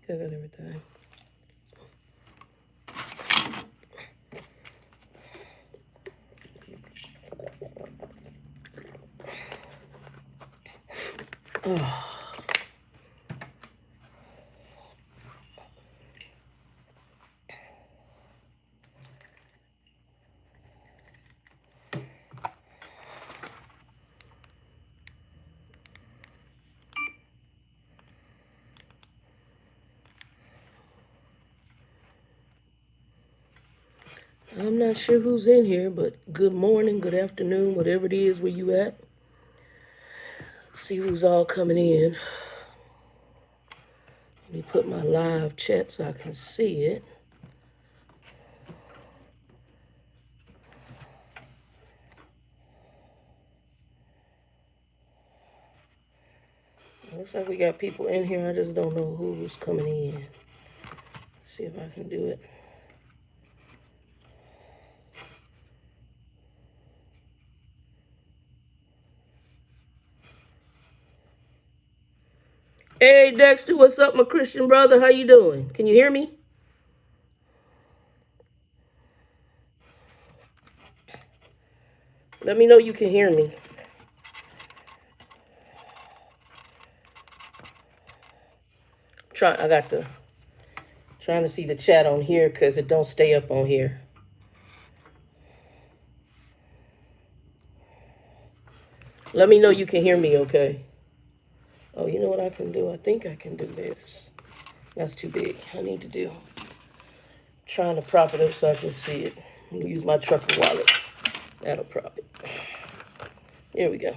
I got everything. Oh. I'm not sure who's in here, but good morning, good afternoon, whatever it is where you at. See who's all coming in. Let me put my live chat so I can see it. Looks like we got people in here. I just don't know who's coming in. See if I can do it. Hey, Dexter, what's up, my Christian brother? How you doing? Can you hear me? Let me know you can hear me. I got trying to see the chat on here because it don't stay up on here. Let me know you can hear me, okay? Oh, you know what I can do? I think I can do this. That's too big. I need to do. Trying to prop it up so I can see it. I'm gonna use my trucker wallet. That'll prop it. Here we go.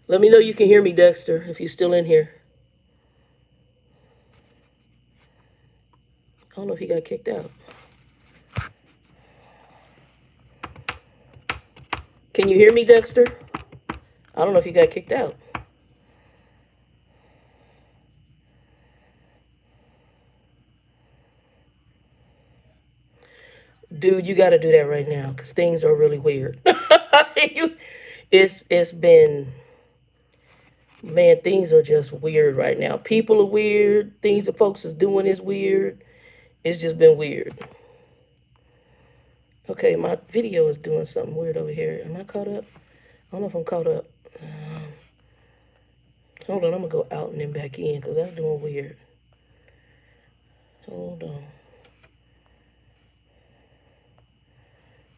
Let me know you can hear me, Dexter, if you're still in here. I don't know if he got kicked out. Can you hear me, Dexter? I don't know if he got kicked out. Dude, you got to do that right now because things are really weird. It's been, man, things are just weird right now. People are weird. Things that folks is doing is weird. It's just been weird. Okay, my video is doing something weird over here. Am I caught up? I don't know if I'm caught up. Hold on, I'm going to go out and then back in because that's doing weird. Hold on.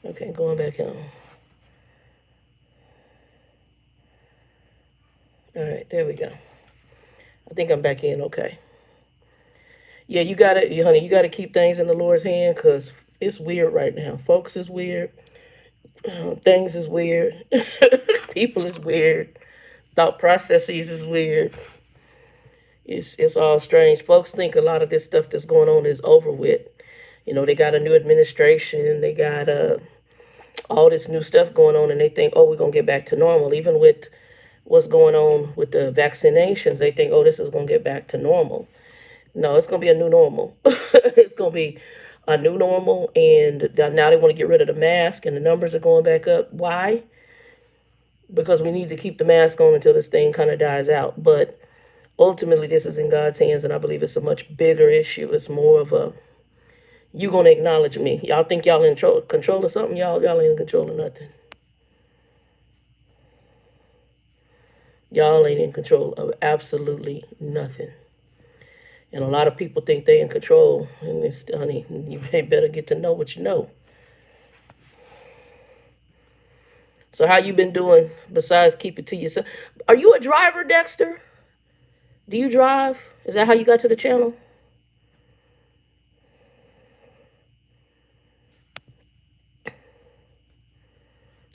Okay, going back on. All right, there we go. I think I'm back in okay. Yeah, you got to, honey, you got to keep things in the Lord's hand because it's weird right now. Folks is weird. Things is weird. People is weird. Thought processes is weird. It's all strange. Folks think a lot of this stuff that's going on is over with. You know, they got a new administration. They got all this new stuff going on, and they think, oh, we're going to get back to normal. Even with what's going on with the vaccinations, they think, oh, this is going to get back to normal. No, it's going to be a new normal. It's going to be a new normal, and now they want to get rid of the mask, and the numbers are going back up. Why? Because we need to keep the mask on until this thing kind of dies out. But ultimately, this is in God's hands, and I believe it's a much bigger issue. It's more of a, you gonna acknowledge me. Y'all think y'all in control of something? Y'all ain't in control of nothing. Y'all ain't in control of absolutely nothing. And a lot of people think they in control. And it's, honey, you better get to know what you know. So how you been doing besides keep it to yourself? Are you a driver, Dexter? Do you drive? Is that how you got to the channel?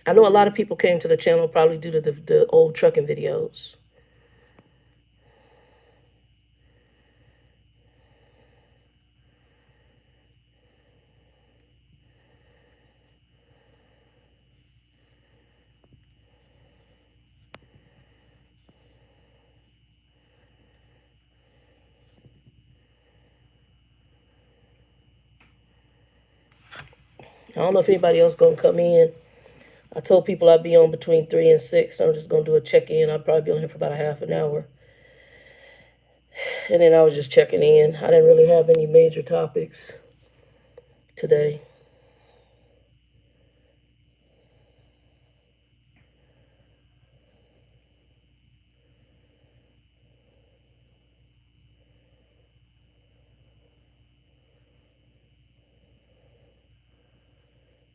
I know a lot of people came to the channel probably due to the old trucking videos. I don't know if anybody else going to come in. I told people I'd be on between 3 and 6. So I'm just going to do a check-in. I'll probably be on here for about a half an hour. And then I was just checking in. I didn't really have any major topics today.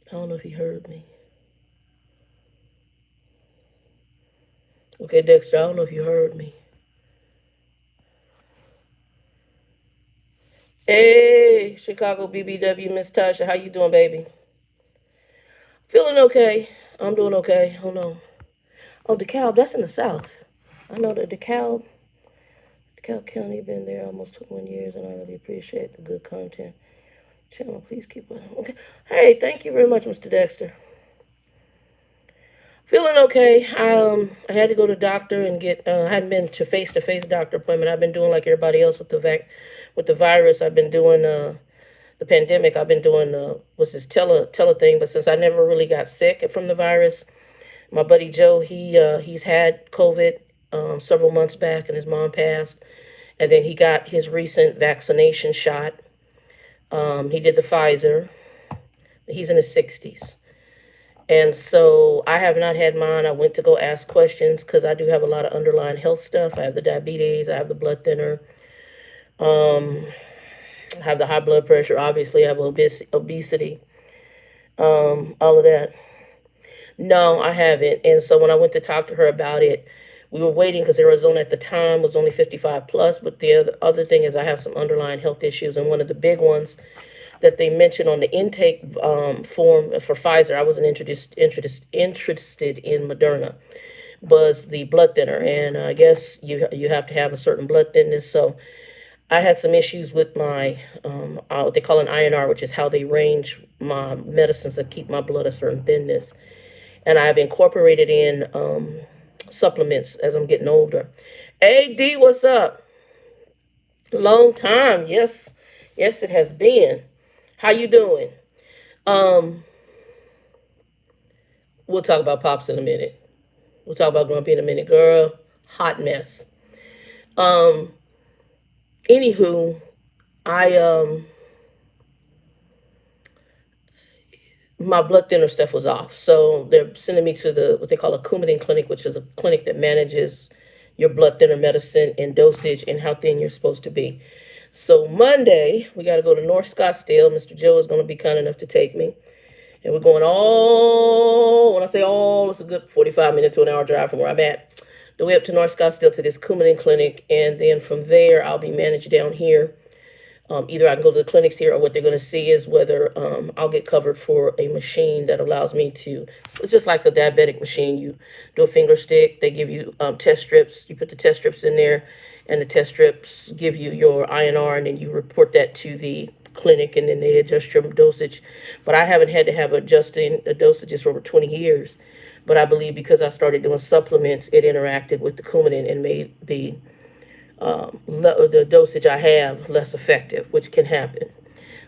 I don't know if he heard me. Okay, Dexter, I don't know if you heard me. Hey, Chicago BBW, Miss Tasha, how you doing, baby? Feeling okay. I'm doing okay. Hold on. Oh, DeKalb, that's in the South. I know that DeKalb County, been there almost 21 years, and I really appreciate the good content. Channel, please keep on. Okay. Hey, thank you very much, Mr. Dexter. Feeling okay. I had to go to the doctor and get. I hadn't been to face doctor appointment. I've been doing like everybody else with the virus. I've been doing the pandemic. I've been doing what's this tele thing. But since I never really got sick from the virus, my buddy Joe, he's had COVID several months back, and his mom passed, and then he got his recent vaccination shot. He did the Pfizer. He's in his 60s. And so I have not had mine. I went to go ask questions because I do have a lot of underlying health stuff. I have the diabetes. I have the blood thinner. I have the high blood pressure. Obviously, I have obesity. All of that. No, I haven't. And so when I went to talk to her about it, we were waiting because Arizona at the time was only 55 plus. But the other thing is I have some underlying health issues. And one of the big ones that they mentioned on the intake form for Pfizer, I wasn't interested in Moderna, was the blood thinner. And I guess you have to have a certain blood thinness. So I had some issues with my, what they call an INR, which is how they range my medicines that keep my blood a certain thinness. And I've incorporated in supplements as I'm getting older. AD, what's up? Long time. Yes, it has been. How you doing? We'll talk about Pops in a minute. We'll talk about Grumpy in a minute. Girl, hot mess. Anywho, I my blood thinner stuff was off. So they're sending me to what they call a Coumadin clinic, which is a clinic that manages your blood thinner medicine and dosage and how thin you're supposed to be. So Monday, we got to go to North Scottsdale. Mr. Joe is going to be kind enough to take me. And we're going when I say all, it's a good 45-minute to an hour drive from where I'm at. The way up to North Scottsdale to this Coumadin clinic. And then from there, I'll be managed down here. Either I can go to the clinics here, or what they're going to see is whether I'll get covered for a machine that allows me to, it's just like a diabetic machine. You do a finger stick, they give you test strips, you put the test strips in there, and the test strips give you your INR, and then you report that to the clinic, and then they adjust your dosage. But I haven't had to have adjusting the dosages for over 20 years. But I believe because I started doing supplements, it interacted with the Coumadin and made the dosage I have less effective, which can happen.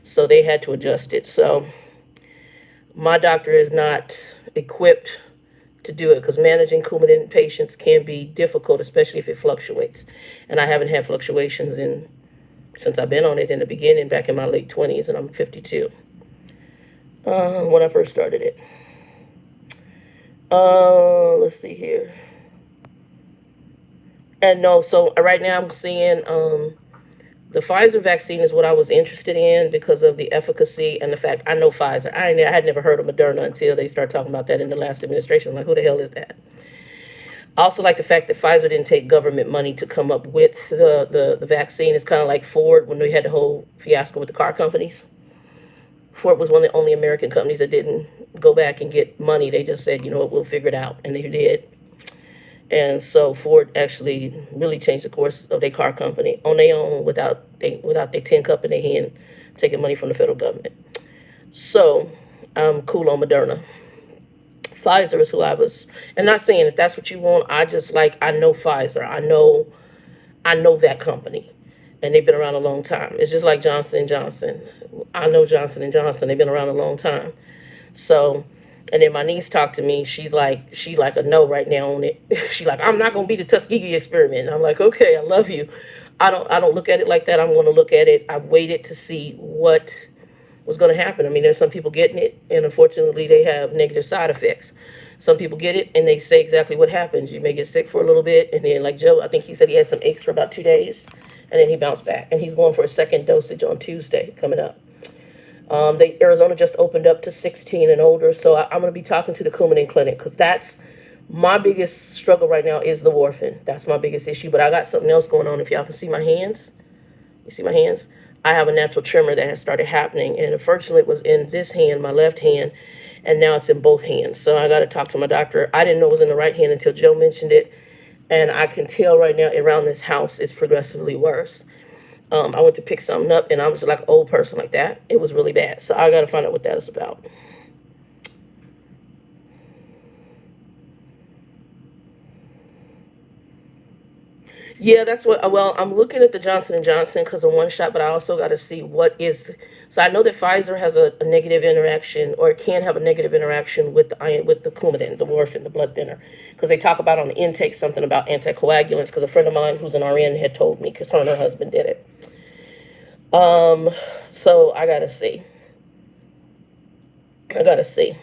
So they had to adjust it. So my doctor is not equipped to do it because managing Coumadin patients can be difficult, especially if it fluctuates. And I haven't had fluctuations since I've been on it in the beginning, back in my late 20s, and I'm 52 when I first started it. Let's see here. And no, so right now I'm seeing the Pfizer vaccine is what I was interested in because of the efficacy and the fact I know Pfizer. I had never heard of Moderna until they started talking about that in the last administration. I'm like, who the hell is that? I also like the fact that Pfizer didn't take government money to come up with the vaccine. It's kind of like Ford when we had the whole fiasco with the car companies. Ford was one of the only American companies that didn't go back and get money. They just said, you know what, we'll figure it out. And they did. And so Ford actually really changed the course of their car company on their own without their tin cup in their hand, taking money from the federal government. So I'm cool on Moderna. Pfizer is who I was, and not saying if that's what you want. I just I know Pfizer. I know that company, and they've been around a long time. It's just like Johnson & Johnson. I know Johnson & Johnson. They've been around a long time. So. And then my niece talked to me. She like a no right now on it. She like, I'm not going to be the Tuskegee experiment. And I'm like, okay, I love you. I don't look at it like that. I'm going to look at it. I waited to see what was going to happen. I mean, there's some people getting it, and unfortunately, they have negative side effects. Some people get it, and they say exactly what happens. You may get sick for a little bit, and then, like Joe, I think he said he had some aches for about 2 days, and then he bounced back. And he's going for a second dosage on Tuesday coming up. Arizona just opened up to 16 and older, so I'm going to be talking to the Coumadin Clinic, because that's my biggest struggle right now is the warfarin. That's my biggest issue. But I got something else going on. If y'all can see my hands, you see my hands? I have a natural tremor that has started happening, and unfortunately it was in this hand, my left hand, and now it's in both hands. So I got to talk to my doctor. I didn't know it was in the right hand until Joe mentioned it, and I can tell right now around this house it's progressively worse. I went to pick something up, and I was like an old person like that. It was really bad. So I got to find out what that is about. Yeah, that's what. Well, I'm looking at the Johnson & Johnson because of one shot, but I also got to see what is. So I know that Pfizer has a negative interaction, or it can have a negative interaction with the iron, with the Coumadin, the warfarin, the blood thinner, because they talk about on the intake something about anticoagulants. Because a friend of mine who's an RN had told me, because her and her husband did it. So I gotta see.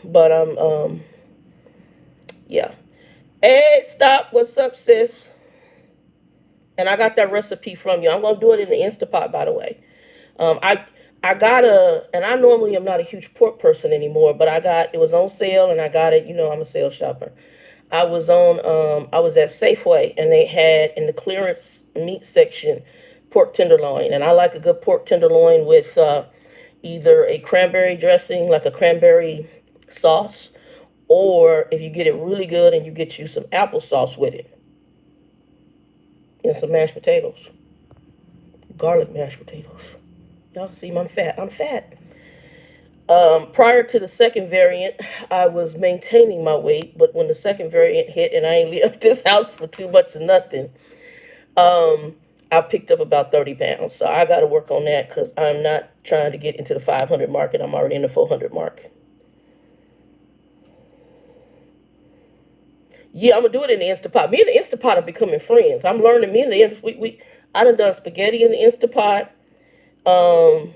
But yeah. Hey, stop. What's up, sis? And I got that recipe from you. I'm gonna do it in the Instapot, by the way. I got and I normally am not a huge pork person anymore, but it was on sale, and I got it. You know, I'm a sales shopper. I was at Safeway, and they had in the clearance meat section pork tenderloin, and I like a good pork tenderloin with either a cranberry dressing, like a cranberry sauce, or if you get it really good and you get you some applesauce with it, and some mashed potatoes, garlic mashed potatoes. Y'all see I'm fat. I'm fat. Prior to the second variant, I was maintaining my weight, but when the second variant hit and I ain't left this house for too much of nothing, I picked up about 30 pounds. So I got to work on that because I'm not trying to get into the 500 market. I'm already in the 400 mark. Yeah, I'm gonna do it in the Instapot. Me and the Instapot are becoming friends. I'm learning. Me and the I done spaghetti in the Instapot. Um,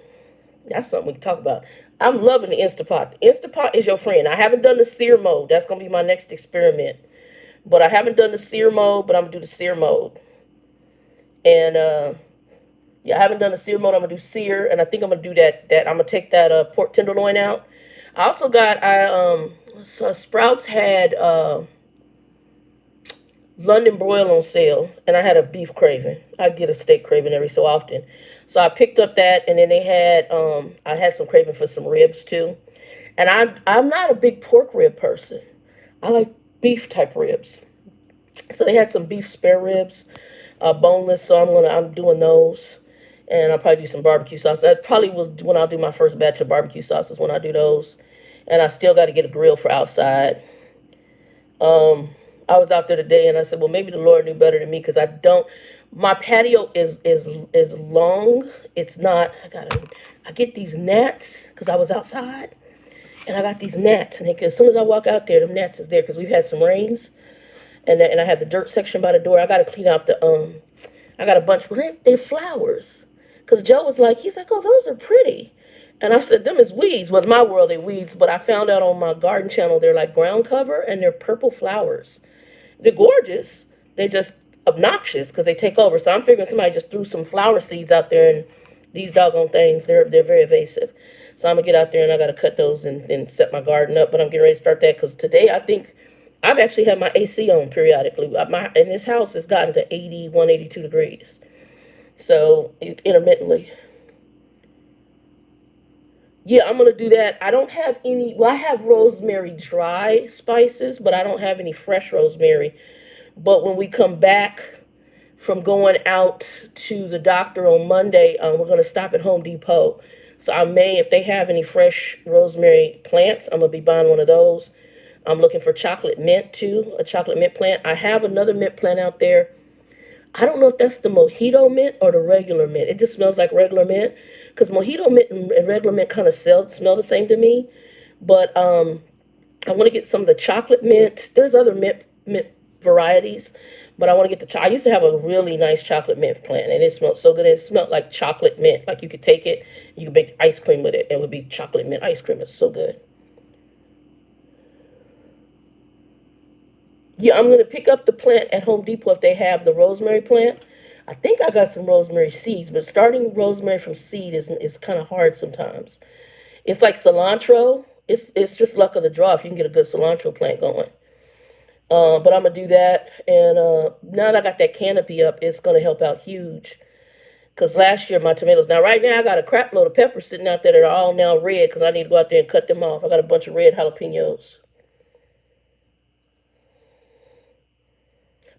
that's something we can talk about. I'm loving the Instapot. The Instapot is your friend. I haven't done the sear mode. That's gonna be my next experiment. But I haven't done the sear mode. But I'm gonna do the sear mode. And yeah, I haven't done the sear mode. I'm gonna do sear, and I think I'm gonna do that. I'm gonna take that pork tenderloin out. I also got so Sprouts had London broil on sale, and I had a beef craving. I get a steak craving every so often, so I picked up that, and then they had I had some craving for some ribs too, and I'm not a big pork rib person. I like beef type ribs, so they had some beef spare ribs, boneless. So I'm doing those, and I'll probably do some barbecue sauce. That probably was when I'll do my first batch of barbecue sauces when I do those, and I still got to get a grill for outside. I was out there today, and I said, well, maybe the Lord knew better than me, because I don't. My patio is long. It's not. I get these gnats because I was outside, and I got these gnats, and as soon as I walk out there, the gnats is there because we've had some rains, and I have the dirt section by the door. I got to clean out the I got a bunch. Well, they're flowers, because Joe was like, he's like, oh, those are pretty. And I said, them is weeds. Well, in my world, they're weeds. But I found out on my garden channel, they're like ground cover, and they're purple flowers. They're gorgeous. They're just obnoxious because they take over. So I'm figuring somebody just threw some flower seeds out there, and these doggone things, they're very evasive. So I'm going to get out there, and I got to cut those and set my garden up. But I'm getting ready to start that because today I think I've actually had my AC on periodically. In this house, it's gotten to 81, 82 degrees. So intermittently. Yeah, I'm going to do that. I don't have any, well, I have rosemary dry spices, but I don't have any fresh rosemary. But when we come back from going out to the doctor on Monday, we're going to stop at Home Depot. So I may, if they have any fresh rosemary plants, I'm going to be buying one of those. I'm looking for chocolate mint too, a chocolate mint plant. I have another mint plant out there. I don't know if that's the mojito mint or the regular mint. It just smells like regular mint. Because mojito mint and regular mint kind of smell the same to me. But I want to get some of the chocolate mint. There's other mint varieties. But I want to get I used to have a really nice chocolate mint plant, and it smelled so good. It smelled like chocolate mint. Like you could take it, you could make ice cream with it. It would be chocolate mint ice cream. It's so good. Yeah, I'm gonna pick up the plant at Home Depot if they have the rosemary plant. I think I got some rosemary seeds, but starting rosemary from seed is kind of hard sometimes. It's like cilantro. It's just luck of the draw if you can get a good cilantro plant going. But I'm gonna do that, and now that I got that canopy up, it's gonna help out huge. Cause last year my tomatoes. Now right now I got a crap load of peppers sitting out there that are all now red. Cause I need to go out there and cut them off. I got a bunch of red jalapenos.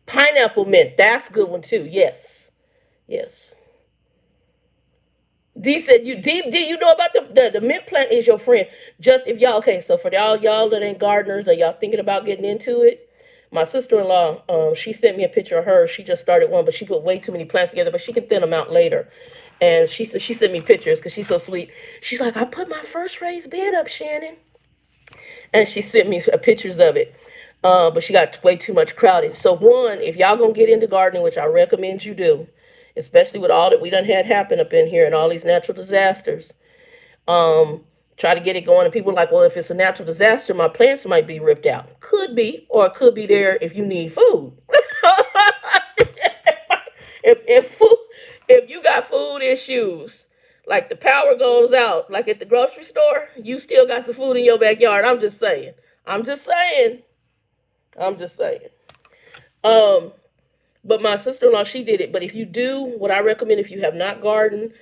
Pineapple mint. That's a good one too. Yes, yes. D said D you know about the mint plant is your friend. Just if y'all okay, so for y'all that ain't gardeners or y'all thinking about getting into it, my sister-in-law, she sent me a picture of her. She just started one, but she put way too many plants together, but she can thin them out later. And she said she sent me pictures because she's so sweet. She's like, I put my first raised bed up, Shannon. And she sent me pictures of it. But she got way too much crowded. So one, if y'all gonna get into gardening, which I recommend you do, especially with all that we done had happen up in here and all these natural disasters, try to get it going. And people are like, well, if it's a natural disaster, my plants might be ripped out. Could be, or it could be there if you need food. if food, if you got food issues, like the power goes out, like at the grocery store, you still got some food in your backyard. I'm just saying. I'm just saying. I'm just saying. Um, but my sister-in-law, she did it. But if you do, what I recommend if you have not gardened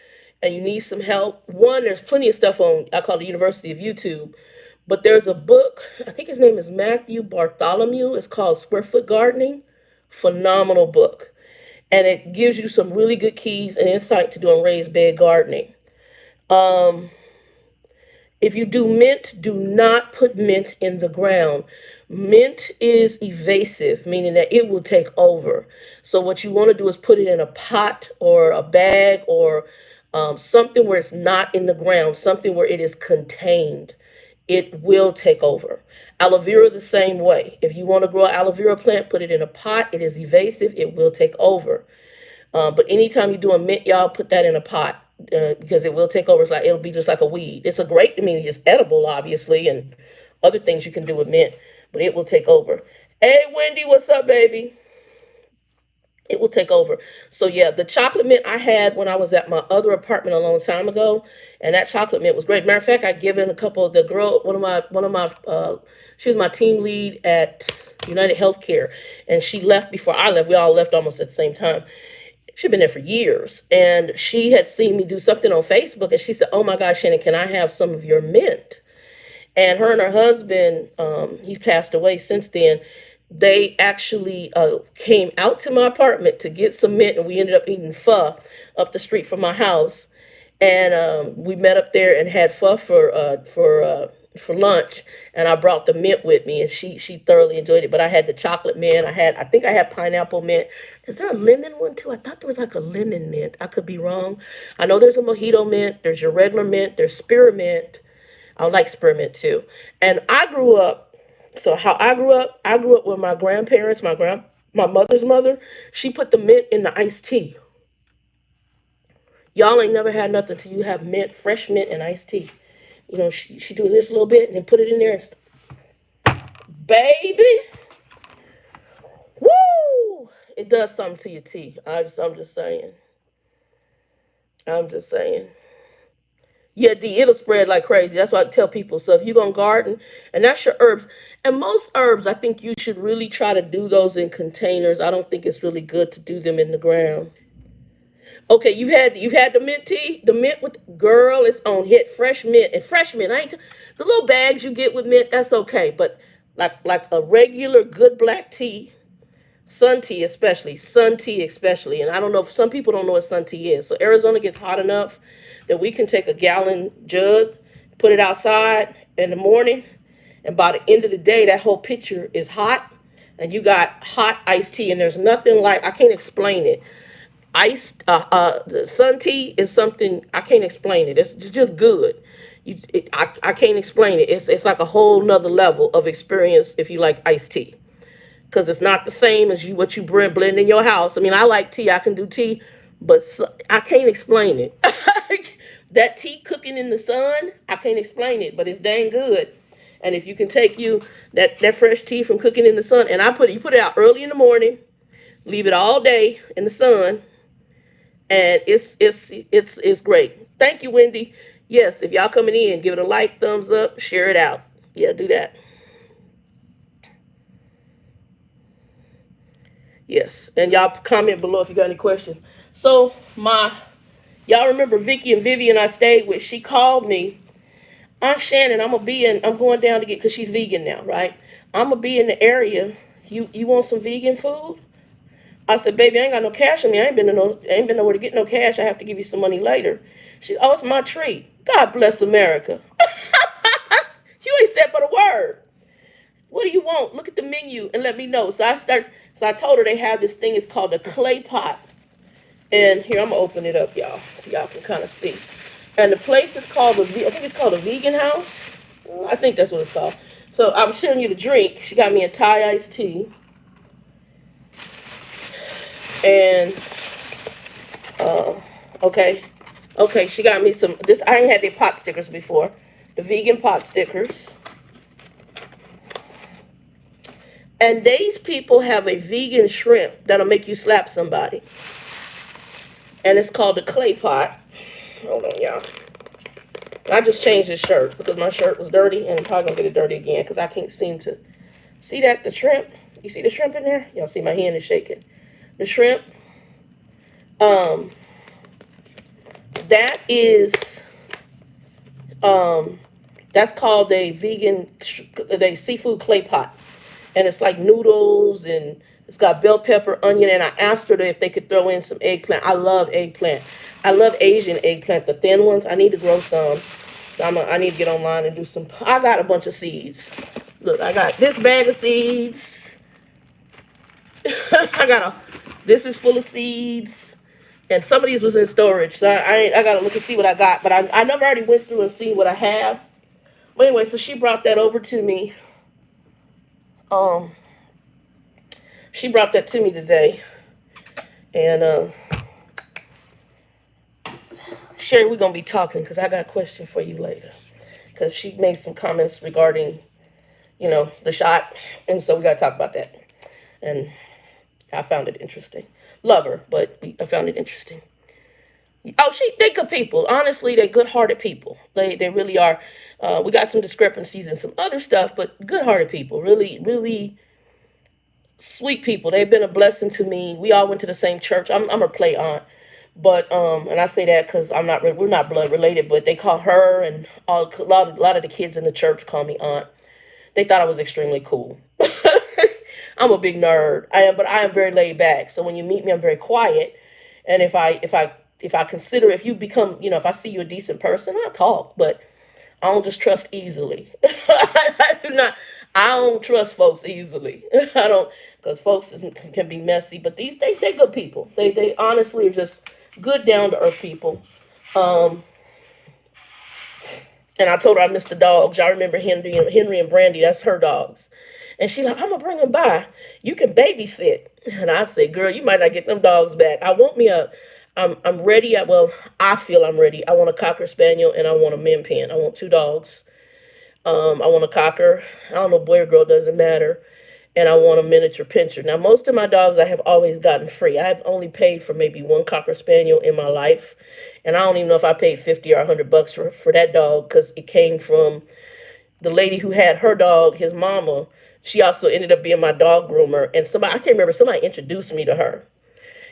and you need some help, one, there's plenty of stuff on, I call it the University of YouTube. But there's a book, I think his name is Matthew Bartholomew. It's called Square Foot Gardening. Phenomenal book. And it gives you some really good keys and insight to doing raised bed gardening. Um, if you do mint, do not put mint in the ground. Mint is evasive, meaning that it will take over. So what you want to do is put it in a pot or a bag or something where it's not in the ground, something where it is contained. It will take over. Aloe vera the same way. If you want to grow an aloe vera plant, put it in a pot. It is evasive. It will take over. But anytime you're doing mint, y'all put that in a pot because it will take over. It's like it'll be just like a weed. It's a great. I mean, it's edible, obviously, and other things you can do with mint, but it will take over. Hey, Wendy, what's up, baby? It will take over. So yeah, the chocolate mint I had when I was at my other apartment a long time ago, and that chocolate mint was great. Matter of fact, I given a couple of the girl, she was my team lead at United Healthcare, and she left before I left. We all left almost at the same time. She'd been there for years, and she had seen me do something on Facebook, and she said, "Oh my gosh, Shannon, can I have some of your mint?" And her and her husband, he passed away since then. They actually came out to my apartment to get some mint, and we ended up eating pho up the street from my house. And we met up there and had pho for lunch. And I brought the mint with me, and she thoroughly enjoyed it. But I had the chocolate mint. I think I had pineapple mint. Is there a lemon one too? I thought there was like a lemon mint. I could be wrong. I know there's a mojito mint. There's your regular mint. There's spearmint. I like spearmint too. And I grew up. So how I grew up with my grandparents, my mother's mother. She put the mint in the iced tea. Y'all ain't never had nothing till you have mint, fresh mint and iced tea. You know, she do this a little bit and then put it in there and baby, woo! It does something to your tea. I'm just saying. I'm just saying. Yeah, it'll spread like crazy. That's what I tell people. So if you're going to garden, and that's your herbs, and most herbs, I think you should really try to do those in containers. I don't think it's really good to do them in the ground. Okay, you've had the mint tea, the mint with girl, it's on hit fresh mint and fresh mint. The little bags you get with mint, that's okay, but like a regular good black tea, sun tea especially, and I don't know if some people don't know what sun tea is. So Arizona gets hot enough that we can take a gallon jug, put it outside in the morning, and by the end of the day, that whole pitcher is hot, and you got hot iced tea, and there's nothing like, I can't explain it. The sun tea is something, I can't explain it. It's just good. I can't explain it. It's like a whole nother level of experience if you like iced tea. because it's not the same as what you blend in your house. I mean, I like tea. I can do tea, but I can't explain it. That tea cooking in the sun, I can't explain it, but it's dang good. And if you can take you that fresh tea from cooking in the sun, and you put it out early in the morning, leave it all day in the sun, and it's great. Thank you, Wendy. Yes, if y'all coming in, give it a like, thumbs up, share it out. Yeah, do that. Yes, and y'all comment below if you got any questions. So y'all remember Vicky and Vivian I stayed with? She called me, Aunt Shannon, I'm going down to get, because she's vegan now, right? I'm gonna be in the area. You want some vegan food? I said, baby, I ain't got no cash on me. I ain't been nowhere to get no cash. I have to give you some money later. She said, oh, it's my treat. God bless America. You ain't said but a word. What do you want? Look at the menu and let me know. So I told her they have this thing. It's called a clay pot. And here, I'm gonna open it up, y'all, so y'all can kind of see. And the place is called I think it's called a Vegan House. I think that's what it's called. So I was showing you the drink. She got me a Thai iced tea. And okay, she got me some. I ain't had their pot stickers before. The vegan pot stickers. And these people have a vegan shrimp that'll make you slap somebody. And it's called a clay pot. Hold on, y'all. I just changed this shirt because my shirt was dirty, and I'm probably gonna get it dirty again because I can't seem to see the shrimp. You see the shrimp in there? Y'all see my hand is shaking. The shrimp. That is that's called a seafood clay pot. And it's like noodles, and it's got bell pepper, onion, and I asked her if they could throw in some eggplant. I love eggplant. I love Asian eggplant, the thin ones. I need to grow some. So I need to get online and do some. I got a bunch of seeds. Look, I got this bag of seeds. This is full of seeds. And some of these was in storage. So I got to look and see what I got. But I never already went through and seen what I have. But anyway, so she brought that over to me. She brought that to me today. And Sherry, we're going to be talking because I got a question for you later. Because she made some comments regarding, the shot. And so we got to talk about that. And I found it interesting. Love her, but I found it interesting. Oh, they good people. Honestly, they're good-hearted people. They really are. We got some discrepancies and some other stuff, but good-hearted people. Really, really sweet people. They've been a blessing to me. We all went to the same church. I'm her play aunt, but and I say that because we're not blood related, but they call her and a lot of the kids in the church call me aunt. They thought I was extremely cool. I'm a big nerd. But I am very laid back. So when you meet me, I'm very quiet. And if you become, if I see you a decent person, I'll talk. But I don't just trust easily. I don't trust folks easily. I don't, because folks can be messy. But they good people. They honestly are just good, down to earth people. And I told her I missed the dogs. Y'all remember Henry and Brandy? That's her dogs. And she's like, I'm going to bring them by. You can babysit. And I say, girl, you might not get them dogs back. I'm ready. I feel I'm ready. I want a Cocker Spaniel and I want a Min Pin. I want 2 dogs. I want a Cocker. I don't know, boy or girl, doesn't matter. And I want a miniature pincher. Now, most of my dogs I have always gotten free. I've only paid for maybe 1 Cocker Spaniel in my life. And I don't even know if I paid $50 or $100 for that dog because it came from the lady who had her dog, his mama. She also ended up being my dog groomer. And I can't remember, somebody introduced me to her.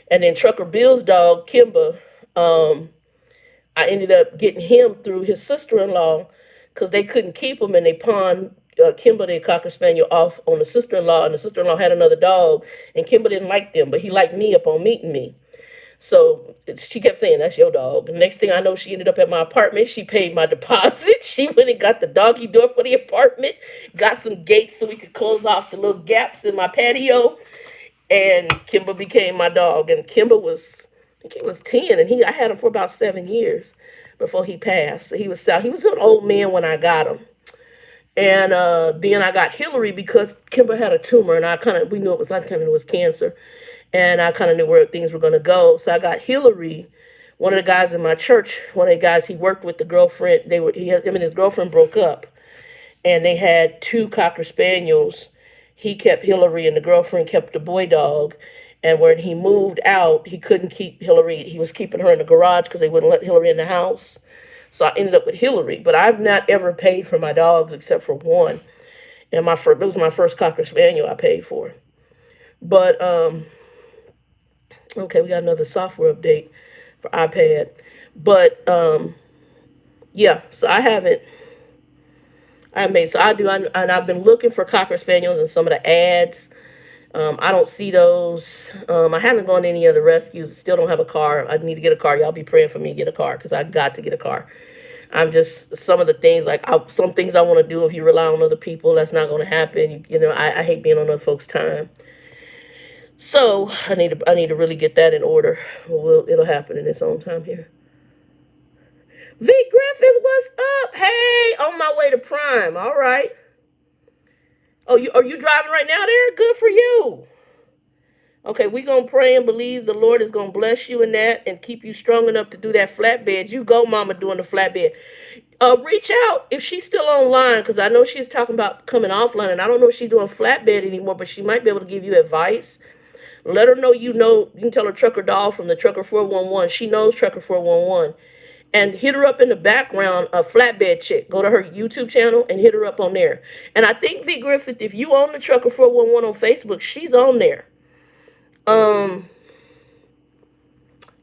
And then Trucker Bill's dog, Kimba, I ended up getting him through his sister-in-law because they couldn't keep him, and they pawned Kimba, the Cocker Spaniel, off on the sister-in-law, and the sister-in-law had another dog, and Kimba didn't like them, but he liked me upon meeting me. So she kept saying, that's your dog. And next thing I know, she ended up at my apartment. She paid my deposit. She went and got the doggy door for the apartment, got some gates so we could close off the little gaps in my patio. And Kimba became my dog. And Kimba was 10, and I had him for about 7 years before he passed. So he was an old man when I got him. And then I got Hillary because Kimber had a tumor, and we knew it was, I kind of knew it was cancer, and I kind of knew where things were going to go. So I got Hillary. One of the guys in my church, one of the guys he worked with, the girlfriend, him and his girlfriend broke up, and they had two Cocker Spaniels. He kept Hillary, and the girlfriend kept the boy dog. And when he moved out, he couldn't keep Hillary. He was keeping her in the garage because they wouldn't let Hillary in the house. So I ended up with Hillary. But I've not ever paid for my dogs except for one. And it was my first Cocker Spaniel I paid for. But, okay, we got another software update for iPad. But, yeah, so and I've been looking for Cocker Spaniels in some of the ads. I don't see those. I haven't gone to any other rescues. Still don't have a car. I need to get a car. Y'all be praying for me to get a car because I got to get a car. Some of the things, some things I want to do, if you rely on other people, that's not going to happen. I hate being on other folks' time. So I need to really get that in order. It'll happen in its own time here. V. Griffiths, what's up? Hey, on my way to Prime. All right. Oh, are you driving right now there? Good for you. Okay, we're going to pray and believe the Lord is going to bless you in that and keep you strong enough to do that flatbed. You go, Mama, doing the flatbed. Reach out if she's still online, because I know she's talking about coming offline, and I don't know if she's doing flatbed anymore, but she might be able to give you advice. Let her know you can tell her Trucker Doll from the Trucker 411. She knows Trucker 411. And hit her up in the background, a flatbed chick. Go to her YouTube channel and hit her up on there. And I think V. Griffith, if you own the Trucker 411 on Facebook, she's on there.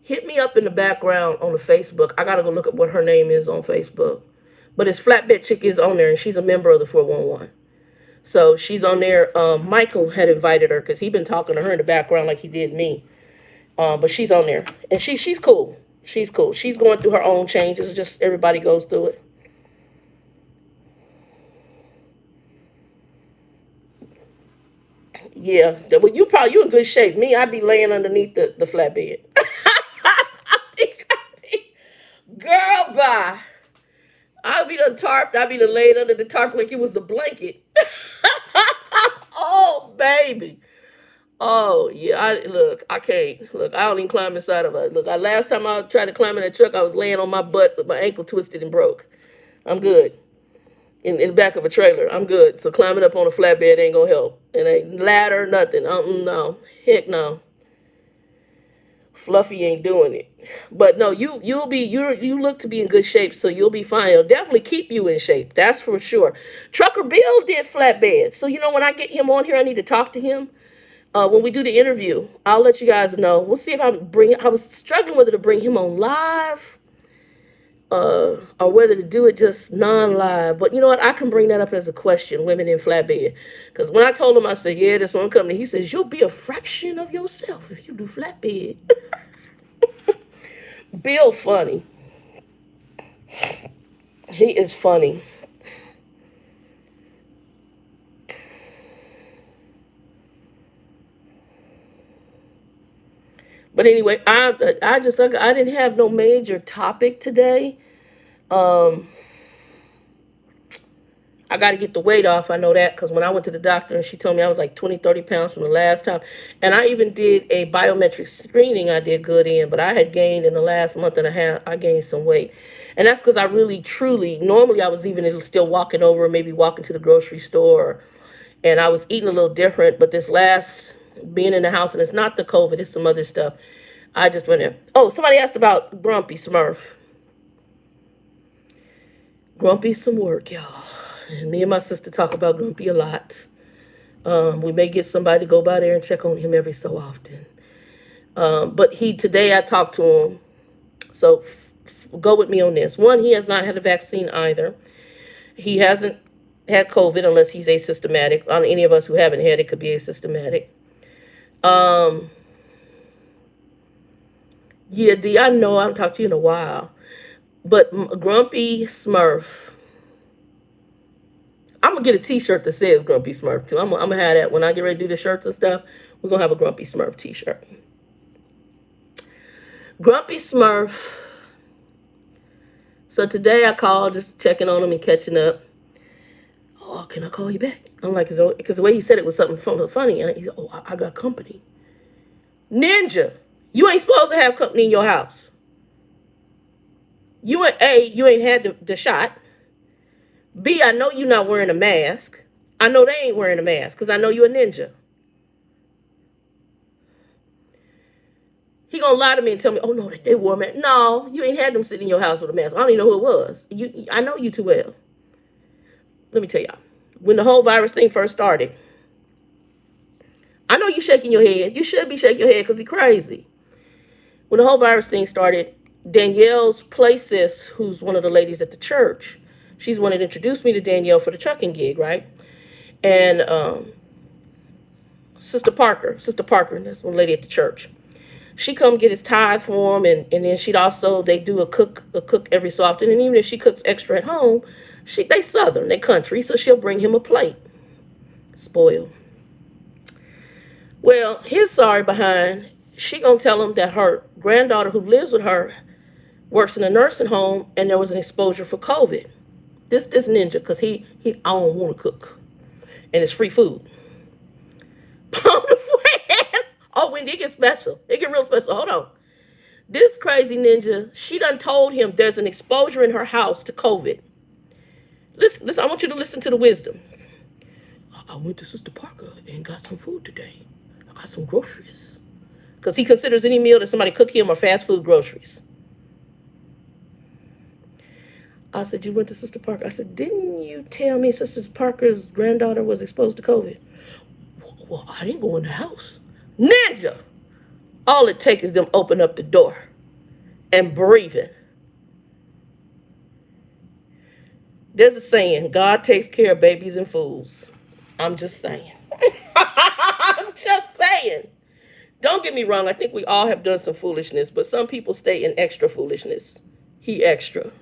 Hit me up in the background on the Facebook. I gotta go look at what her name is on Facebook. But his flatbed chick is on there, and she's a member of the 411. So she's on there. Michael had invited her because he'd been talking to her in the background like he did me. But she's on there, and she's cool. She's cool. She's going through her own changes. Just everybody goes through it. Yeah. Well, you in good shape. Me, I'd be laying underneath the flatbed. Girl, bye. I'll be done tarped. I'll be done laid under the tarp like it was a blanket. Oh, baby. Oh, yeah. I can't. Look, I don't even climb inside of it. Look, last time I tried to climb in that truck, I was laying on my butt with my ankle twisted and broke. I'm good. In the back of a trailer, I'm good. So climbing up on a flatbed ain't gonna help. It ain't ladder, nothing. No. Heck no. Fluffy ain't doing it. But no, you look to be in good shape, so you'll be fine. It'll definitely keep you in shape. That's for sure. Trucker Bill did flatbed. So when I get him on here, I need to talk to him. When we do the interview, I'll let you guys know. We'll see if I was struggling whether to bring him on live, or whether to do it just non-live. But you know what? I can bring that up as a question, women in flatbed. Because when I told him, I said, yeah, this one company, he says, you'll be a fraction of yourself if you do flatbed. Bill funny. He is funny. But anyway, I didn't have no major topic today. I got to get the weight off. I know that because when I went to the doctor and she told me I was like 20, 30 pounds from the last time. And I even did a biometric screening I did good in, but I had gained in the last month and a half, I gained some weight. And that's because I really, truly, normally I was even still walking over, maybe walking to the grocery store, and I was eating a little different. But this last, being in the house, and it's not the COVID, it's some other stuff, I just went in. Oh, somebody asked about Grumpy Smurf. Grumpy's some work, y'all. And me and my sister talk about Grumpy a lot. We may get somebody to go by there and check on him every so often. But today I talked to him. So go with me on this. One, he has not had a vaccine either. He hasn't had COVID unless he's asymptomatic. On any of us who haven't had it could be asymptomatic. Yeah, D, I know I haven't talked to you in a while. But Grumpy Smurf, I'm going to get a t-shirt that says Grumpy Smurf, too. I'm going to have that. When I get ready to do the shirts and stuff, we're going to have a Grumpy Smurf t-shirt. Grumpy Smurf. So today I called just checking on him and catching up. Oh, oh, can I call you back? I'm like, because the way he said it was something funny. And he's, oh, I got company. Ninja, you ain't supposed to have company in your house. You ain't had the shot. B, I know you not wearing a mask. I know they ain't wearing a mask because I know you a ninja. He gonna lie to me and tell me, oh no, they wore a mask. No, you ain't had them sitting in your house with a mask. I don't even know who it was. I know you too well. Let me tell y'all. When the whole virus thing first started, I know you shaking your head. You should be shaking your head because you're crazy. When the whole virus thing started, Danielle's play sis, who's one of the ladies at the church, she's the one that introduced me to Danielle for the trucking gig, right? And Sister Parker, that's one lady at the church. She come get his tithe for him, and then she'd also, they do a cook every so often, and even if she cooks extra at home, they Southern, they country, so she'll bring him a plate. Spoiled. Well, his sorry behind, she gonna tell him that her granddaughter who lives with her works in a nursing home, and there was an exposure for COVID. This ninja, because he I don't want to cook, and it's free food. Oh, when it gets special. It get real special. Hold on. This crazy ninja, she done told him there's an exposure in her house to COVID. Listen, I want you to listen to the wisdom. I went to Sister Parker and got some food today. I got some groceries. Because he considers any meal that somebody cook him or fast food groceries. I said, you went to Sister Parker? I said, didn't you tell me Sister Parker's granddaughter was exposed to COVID? Well, I didn't go in the house. Ninja! All it takes is them open up the door and breathing. There's a saying, God takes care of babies and fools. I'm just saying. I'm just saying. Don't get me wrong. I think we all have done some foolishness, but some people stay in extra foolishness. He extra.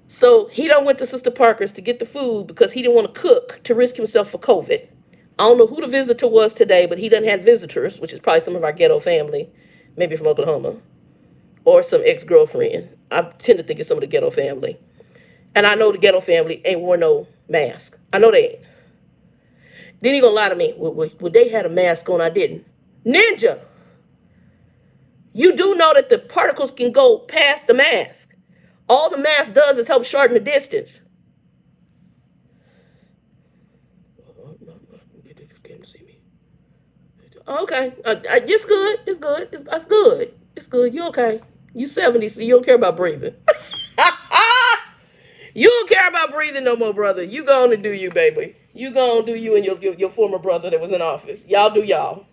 So he done went to Sister Parker's to get the food because he didn't want to cook to risk himself for COVID. I don't know who the visitor was today, but he done had visitors, which is probably some of our ghetto family, maybe from Oklahoma, or some ex-girlfriend. I tend to think it's some of the ghetto family. And I know the ghetto family ain't wore no mask. I know they ain't. Then he gonna lie to me. Well, they had a mask on, I didn't. Ninja! You do know that the particles can go past the mask. All the mask does is help shorten the distance. Okay, it's good. It's good. It's good. It's good. You okay? You 70, so you don't care about breathing. You don't care about breathing no more, brother. You gonna do you, baby. You gonna do you and your former brother that was in office. Y'all do y'all.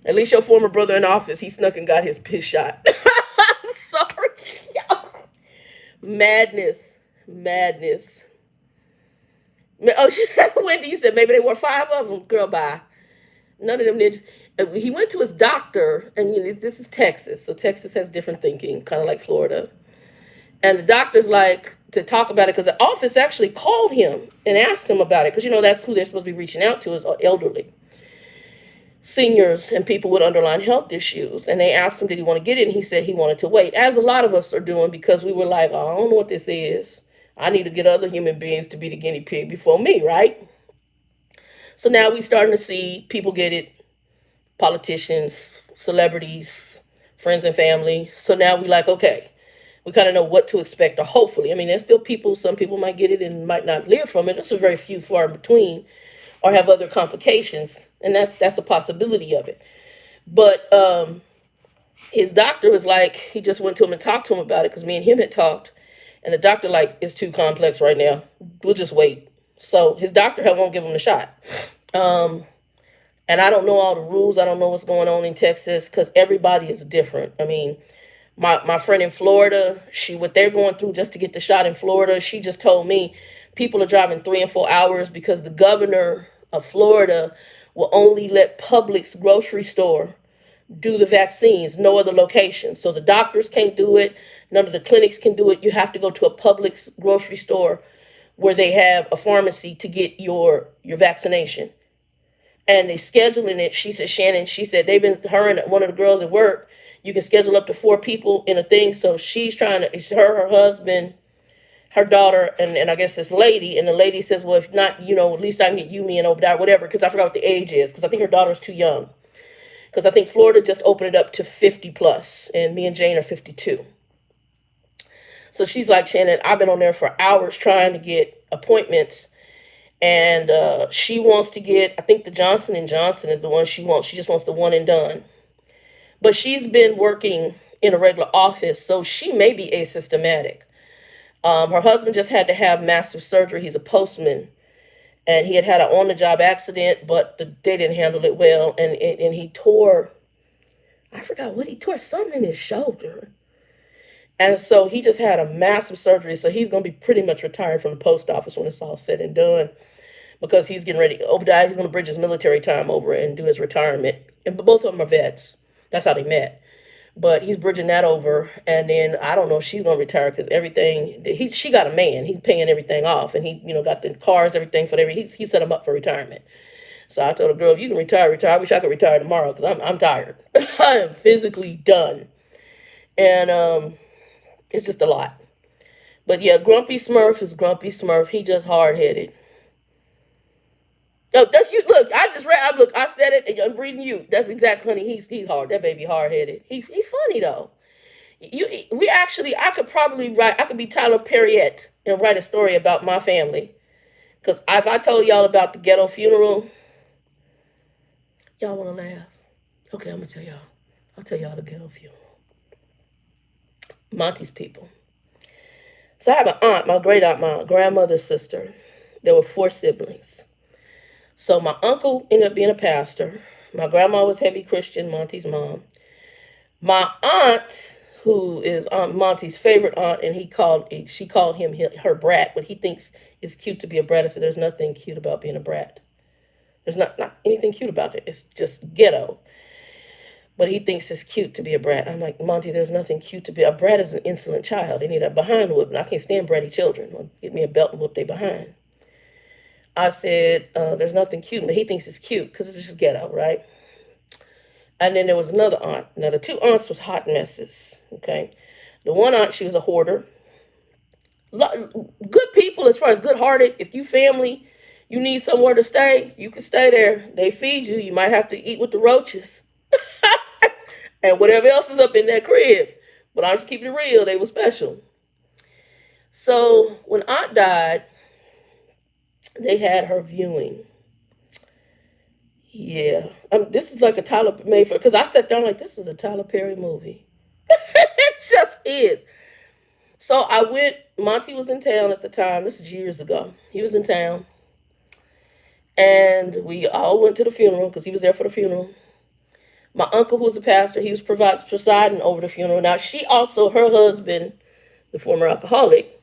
At least your former brother in office, he snuck and got his piss shot. I'm sorry. Madness. Oh, Wendy, you said maybe they were 5 of them. Girl, bye. None of them ninjas. He went to his doctor, and this is Texas, so Texas has different thinking, kind of like Florida. And the doctor's like, to talk about it, because the office actually called him and asked him about it, because that's who they're supposed to be reaching out to, is elderly seniors and people with underlying health issues. And they asked him, did he want to get it? And he said he wanted to wait, as a lot of us are doing, because we were like, oh, I don't know what this is. I need to get other human beings to be the guinea pig before me, right? So now we're starting to see people get it, politicians, celebrities, friends and family. So now we like, okay, we kind of know what to expect, or hopefully. I mean, there's still people, some people might get it and might not live from it. There's a very few far in between, or have other complications. And that's a possibility of it. But his doctor was like, he just went to him and talked to him about it, because me and him had talked. And the doctor like, it's too complex right now. We'll just wait. So his doctor won't give him the shot. And I don't know all the rules. I don't know what's going on in Texas, because everybody is different. I mean, my friend in Florida, what they're going through just to get the shot in Florida, she just told me people are driving 3 and 4 hours because the governor of Florida will only let Publix grocery store do the vaccines, no other location. So the doctors can't do it. None of the clinics can do it. You have to go to a Publix grocery store where they have a pharmacy to get your vaccination. And they scheduling it. She said, Shannon, her and one of the girls at work, you can schedule up to 4 people in a thing. So she's trying to, her husband, her daughter and I guess this lady, and the lady says, well, if not, at least I can get you, me, and Obadiah, whatever, because I forgot what the age is, because I think her daughter's too young. Because I think Florida just opened it up to 50 plus, and me and Jane are 52. So she's like, Shannon, I've been on there for hours trying to get appointments, and she wants to get, I think the Johnson and Johnson is the one she wants. She just wants the one and done. But she's been working in a regular office, so she may be asymptomatic. Her husband just had to have massive surgery. He's a postman, and he had an on-the-job accident, but they didn't handle it well, and he tore, I forgot what he tore, something in his shoulder. And so he just had a massive surgery, so he's going to be pretty much retired from the post office when it's all said and done, because he's getting ready. Obadiah, he's going to bridge his military time over and do his retirement. And both of them are vets. That's how they met. But he's bridging that over, and then I don't know if she's gonna retire because everything she got a man. He's paying everything off, and he got the cars, everything for he set him up for retirement. So I told the girl, if you can retire. I wish I could retire tomorrow because I'm tired. I am physically done, and it's just a lot. But yeah, Grumpy Smurf is Grumpy Smurf. He just hard headed. No, that's you. Look, I just read. Look, I said it, and I'm reading you. That's exact, honey. He's hard. That baby hard headed. He's funny though. I could probably write. I could be Tyler Perriette and write a story about my family. Cause if I told y'all about the ghetto funeral, y'all want to laugh. Okay, I'm gonna tell y'all. I'll tell y'all the ghetto funeral. Monty's people. So I have an aunt, my great aunt, my grandmother's sister. There were 4 siblings. So my uncle ended up being a pastor. My grandma was heavy Christian, Monty's mom. My aunt, who is Aunt Monty's favorite aunt, and she called him her brat. What he thinks is cute to be a brat. I said, there's nothing cute about being a brat. There's not anything cute about it. It's just ghetto. But he thinks it's cute to be a brat. I'm like, Monty, there's nothing cute to be. A brat is an insolent child. They need a behind whooping. I can't stand bratty children. Get me a belt and whoop they behind. I said, there's nothing cute, but he thinks it's cute because it's just ghetto, right? And then there was another aunt. Now, the 2 aunts was hot messes, okay? The one aunt, she was a hoarder. Good people as far as good-hearted. If you family, you need somewhere to stay, you can stay there. They feed you. You might have to eat with the roaches. And whatever else is up in that crib. But I'm just keeping it real. They were special. So when Aunt died, they had her viewing. Yeah. This is like a Tyler made for, because I sat down like, this is a Tyler Perry movie. It just is. So I went, Monty was in town at the time. This is years ago. He was in town. And we all went to the funeral because he was there for the funeral. My uncle, who was a pastor, he was presiding over the funeral. Now, her husband, the former alcoholic,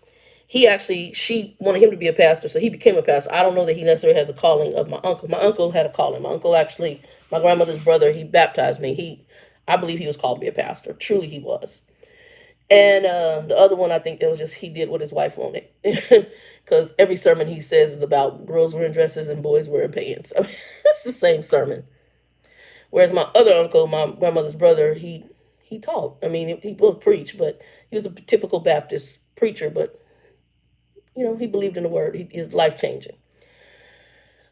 she wanted him to be a pastor, so he became a pastor. I don't know that he necessarily has a calling of my uncle. My uncle had a calling. My uncle actually, my grandmother's brother, he baptized me. I believe he was called to be a pastor. Truly, he was. And the other one, I think it was just he did what his wife wanted. Because every sermon he says is about girls wearing dresses and boys wearing pants. I mean, it's the same sermon. Whereas my other uncle, my grandmother's brother, he taught. I mean, he both preached, but he was a typical Baptist preacher, but he believed in the word. He's life-changing.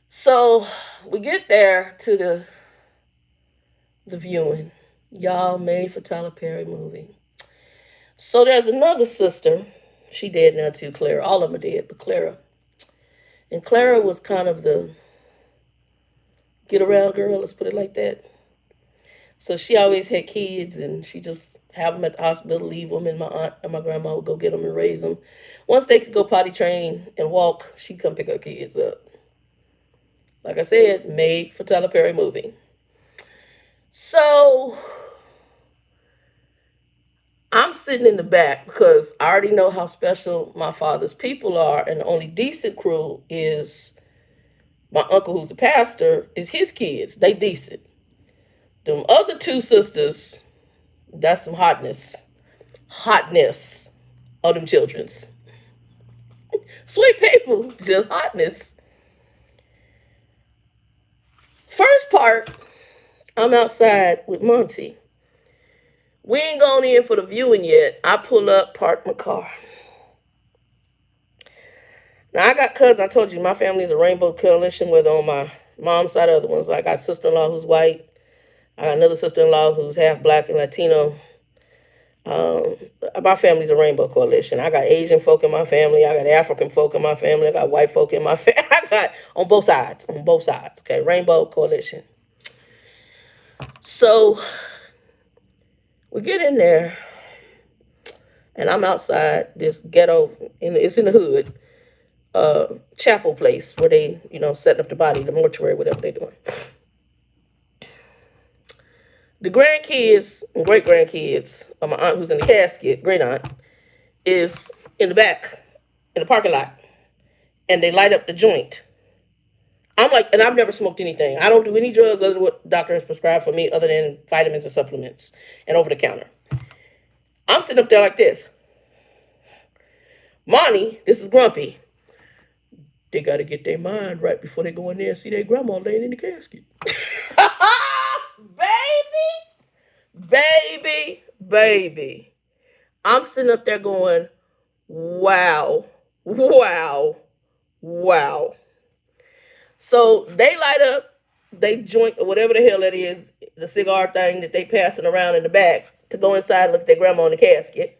So we get there to the viewing. Y'all made for Tyler Perry movie. So there's another sister. She dead now too, Clara. All of them are dead, but Clara. And Clara was kind of the get-around girl, let's put it like that. So she always had kids, and she just have them at the hospital, leave them, and my aunt and my grandma would go get them and raise them. Once they could go potty train and walk, she'd come pick her kids up. Like I said, made for Tyler Perry movie. So I'm sitting in the back because I already know how special my father's people are, and the only decent crew is my uncle, who's the pastor, is his kids. They decent. Them other 2 sisters, that's some hotness of them children's. Sweet people, just hotness. First part, I'm outside with Monty. We ain't gone in for the viewing yet. I pull up, park my car. Now, I got cousins. I told you, my family is a rainbow coalition, whether on my mom's side or other ones. I got sister-in-law who's white. I got another sister-in-law who's half black and Latino. Um, my family's a rainbow coalition. I got Asian folk in my family. I got African folk in my family. I got white folk in my family. I got on both sides. On both sides. Okay, rainbow coalition. So we get in there, and I'm outside this ghetto. It's in the hood. Chapel place where they, setting up the body, the mortuary, whatever they're doing. The grandkids and great grandkids of my aunt who's in the casket, great aunt, is in the back, in the parking lot, and they light up the joint. I'm like, and I've never smoked anything. I don't do any drugs other than what the doctor has prescribed for me, other than vitamins and supplements and over the counter. I'm sitting up there like this. Monty, this is Grumpy. They got to get their mind right before they go in there and see their grandma laying in the casket. Baby. I'm sitting up there going, wow. So they light up, they joint, or whatever the hell it is, the cigar thing that they passing around in the back to go inside and look at their grandma in the casket.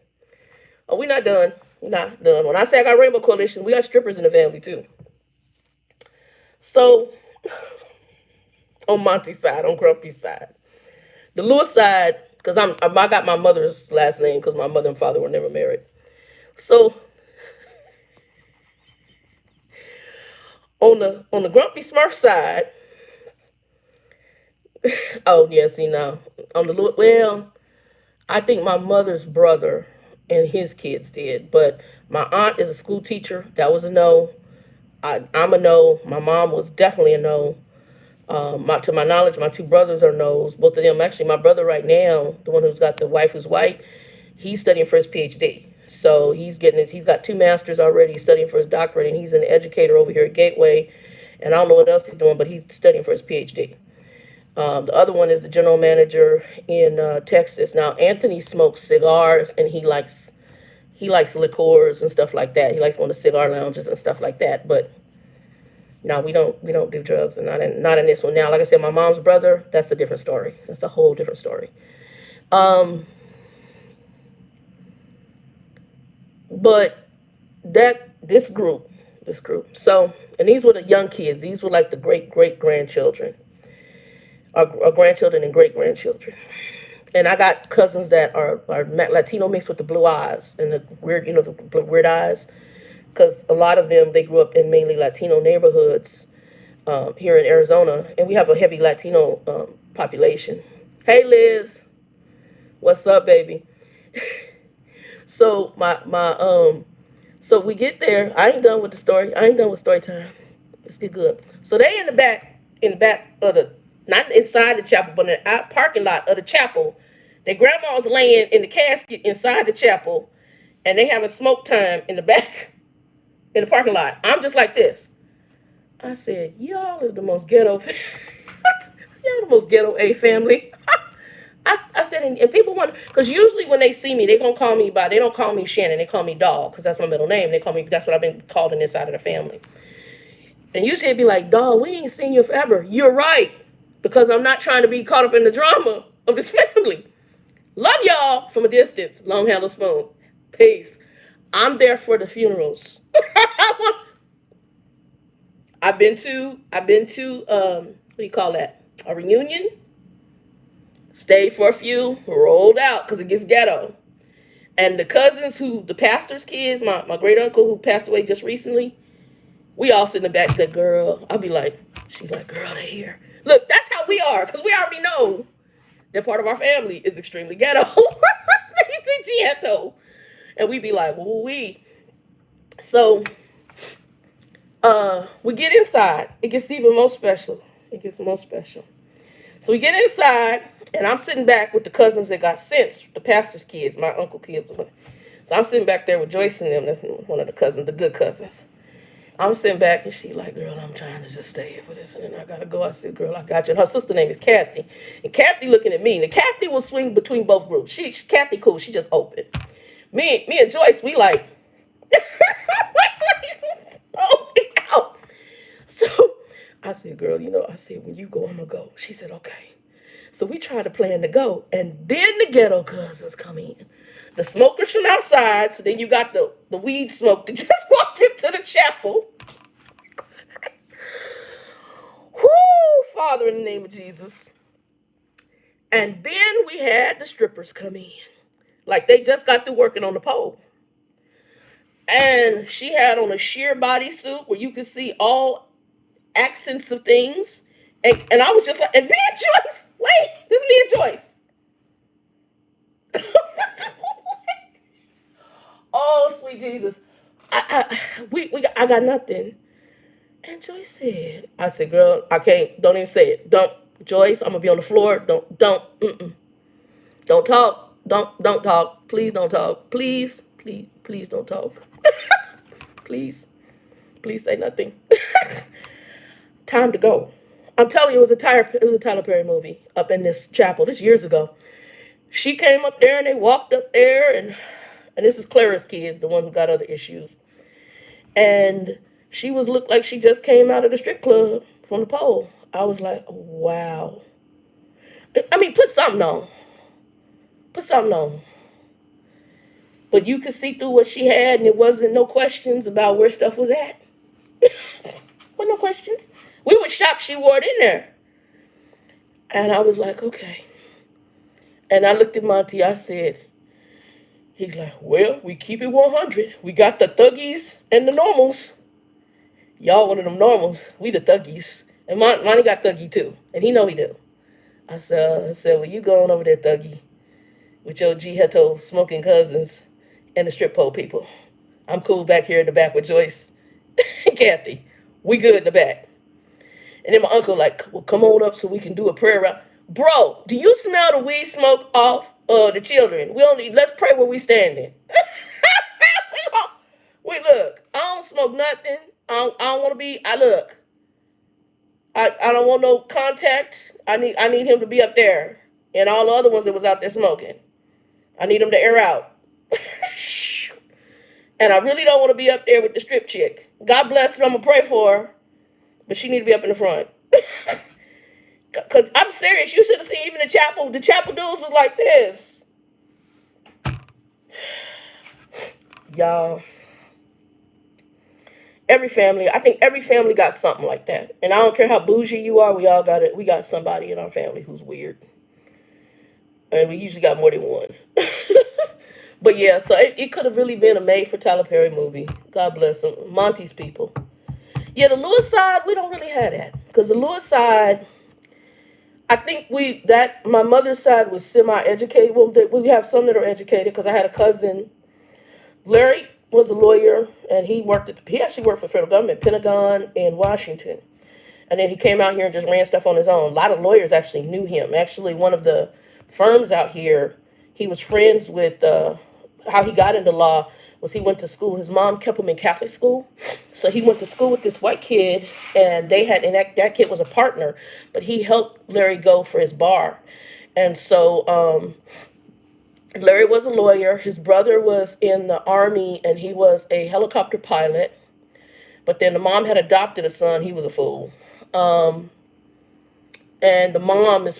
Oh, we're not done. We're not done. When I say I got Rainbow Coalition, we got strippers in the family too. So, on Monty's side, on Grumpy's side. The Lewis side, because I got my mother's last name because my mother and father were never married. So, on the Grumpy Smurf side, oh yeah, see now, on the Lewis, well, I think my mother's brother and his kids did, but my aunt is a school teacher. That was a no. I'm a no. My mom was definitely a no. To my knowledge, my two brothers are no's. Both of them, actually, my brother right now, the one who's got the wife who's white, he's studying for his PhD. So he's got 2 masters already. He's studying for his doctorate, and he's an educator over here at Gateway. And I don't know what else he's doing, but he's studying for his PhD. The other one is the general manager in Texas. Now, Anthony smokes cigars, and he likes liqueurs and stuff like that. He likes going to cigar lounges and stuff like that. But no, we don't do drugs, and not in this one. Now, like I said, my mom's brother, that's a different story. That's a whole different story. But this group. So, and these were the young kids. These were like the great grandchildren, our grandchildren and great grandchildren. And I got cousins that are Latino mixed with the blue eyes and the weird, the weird eyes. Because a lot of them, they grew up in mainly Latino neighborhoods here in Arizona. And we have a heavy Latino population. Hey, Liz. What's up, baby? So, so we get there. I ain't done with the story. I ain't done with story time. Let's get good. So they in the back of the, not inside the chapel, but in the parking lot of the chapel. Their grandma's laying in the casket inside the chapel. And they having smoke time in the back. In the parking lot. I'm just like this. I said, y'all is the most ghetto. Y'all the most ghetto A family. I said, and people wonder, because usually when they see me, they don't call me Shannon, they call me Doll, because that's my middle name. That's what I've been called in this side of the family. And usually it'd be like, Doll, we ain't seen you forever. You're right. Because I'm not trying to be caught up in the drama of this family. Love y'all from a distance. Long handle spoon. Peace. I'm there for the funerals. I've been to what do you call that? A reunion. Stayed for a few, rolled out because it gets ghetto. And the cousins the pastor's kids, my great uncle who passed away just recently, we all sit in the back of the girl. I'll be like, she's like, girl, they here. Look, that's how we are, because we already know that part of our family is extremely ghetto. And we be like, well, So, we get inside. It gets even more special. So we get inside, and I'm sitting back with the cousins that got sense, the pastor's kids, my uncle kids. So I'm sitting back there with Joyce and them. That's one of the cousins, the good cousins. I'm sitting back, and she like, girl, I'm trying to just stay here for this, and then I gotta go. I said, girl, I got you. And her sister name is Kathy. And Kathy looking at me. And Kathy will swing between both groups. She's Kathy cool. She just open. Me and Joyce, we like, Pull me out. So I said, girl, I said, when you go, I'm going to go. She said, okay. So we tried to plan to go. And then the ghetto cousins come in. The smokers from outside. So then you got the weed smoke that just walked into the chapel. Whoo, Father, in the name of Jesus. And then we had the strippers come in. Like they just got through working on the pole. And she had on a sheer bodysuit where you could see all accents of things. And I was just like, and me and Joyce, wait, this is me and Joyce. Oh, sweet Jesus. I got nothing. And Joyce said, I said, girl, I can't, don't even say it. Don't, Joyce, I'm going to be on the floor. Don't talk. Don't talk. Please don't talk. Please don't talk. Please say nothing. Time to go. I'm telling you, it was a Tyler Perry movie up in this chapel. This years ago. She came up there and they walked up there and this is Clara's kids, the one who got other issues. And she looked like she just came out of the strip club from the pole. I was like, wow. I mean, put something on. But you could see through what she had, and it wasn't no questions about where stuff was at. Well, no questions. We were shocked she wore it in there. And I was like, okay. And I looked at Monty, I said, he's like, well, we keep it 100. We got the thuggies and the normals. Y'all one of them normals. We the thuggies. And Monty got thuggy too. And he know he do. I said, well, you going over there, thuggy, with your G-Hetto smoking cousins and the strip pole people. I'm cool back here in the back with Joyce and Kathy. We good in the back. And then my uncle like, well, come on up so we can do a prayer round. Bro, do you smell the weed smoke off the children? Let's pray where we standing. Wait, look, I don't smoke nothing. I don't want to be, I don't want no contact. I need him to be up there. And all the other ones that was out there smoking. I need them to air out. And I really don't want to be up there with the strip chick. God bless her, I'm going to pray for her. But she need to be up in the front. Because I'm serious. You should have seen even the chapel. The chapel dudes was like this. Y'all. I think every family got something like that. And I don't care how bougie you are, we all got it. We got somebody in our family who's weird. And we usually got more than one. But yeah, so it could have really been a made for Tyler Perry movie. God bless them. Monty's people. Yeah, the Lewis side, we don't really have that. Because the Lewis side, I think my mother's side was semi-educated. Well, we have some that are educated because I had a cousin. Larry was a lawyer, and he actually worked for the federal government, Pentagon in Washington. And then he came out here and just ran stuff on his own. A lot of lawyers actually knew him. Actually, one of the firms out here, he was friends with, how he got into law was he went to school. His mom kept him in Catholic school. So he went to school with this white kid, and that kid was a partner, but he helped Larry go for his bar. And so Larry was a lawyer. His brother was in the Army, and he was a helicopter pilot. But then the mom had adopted a son. He was a fool. And the mom I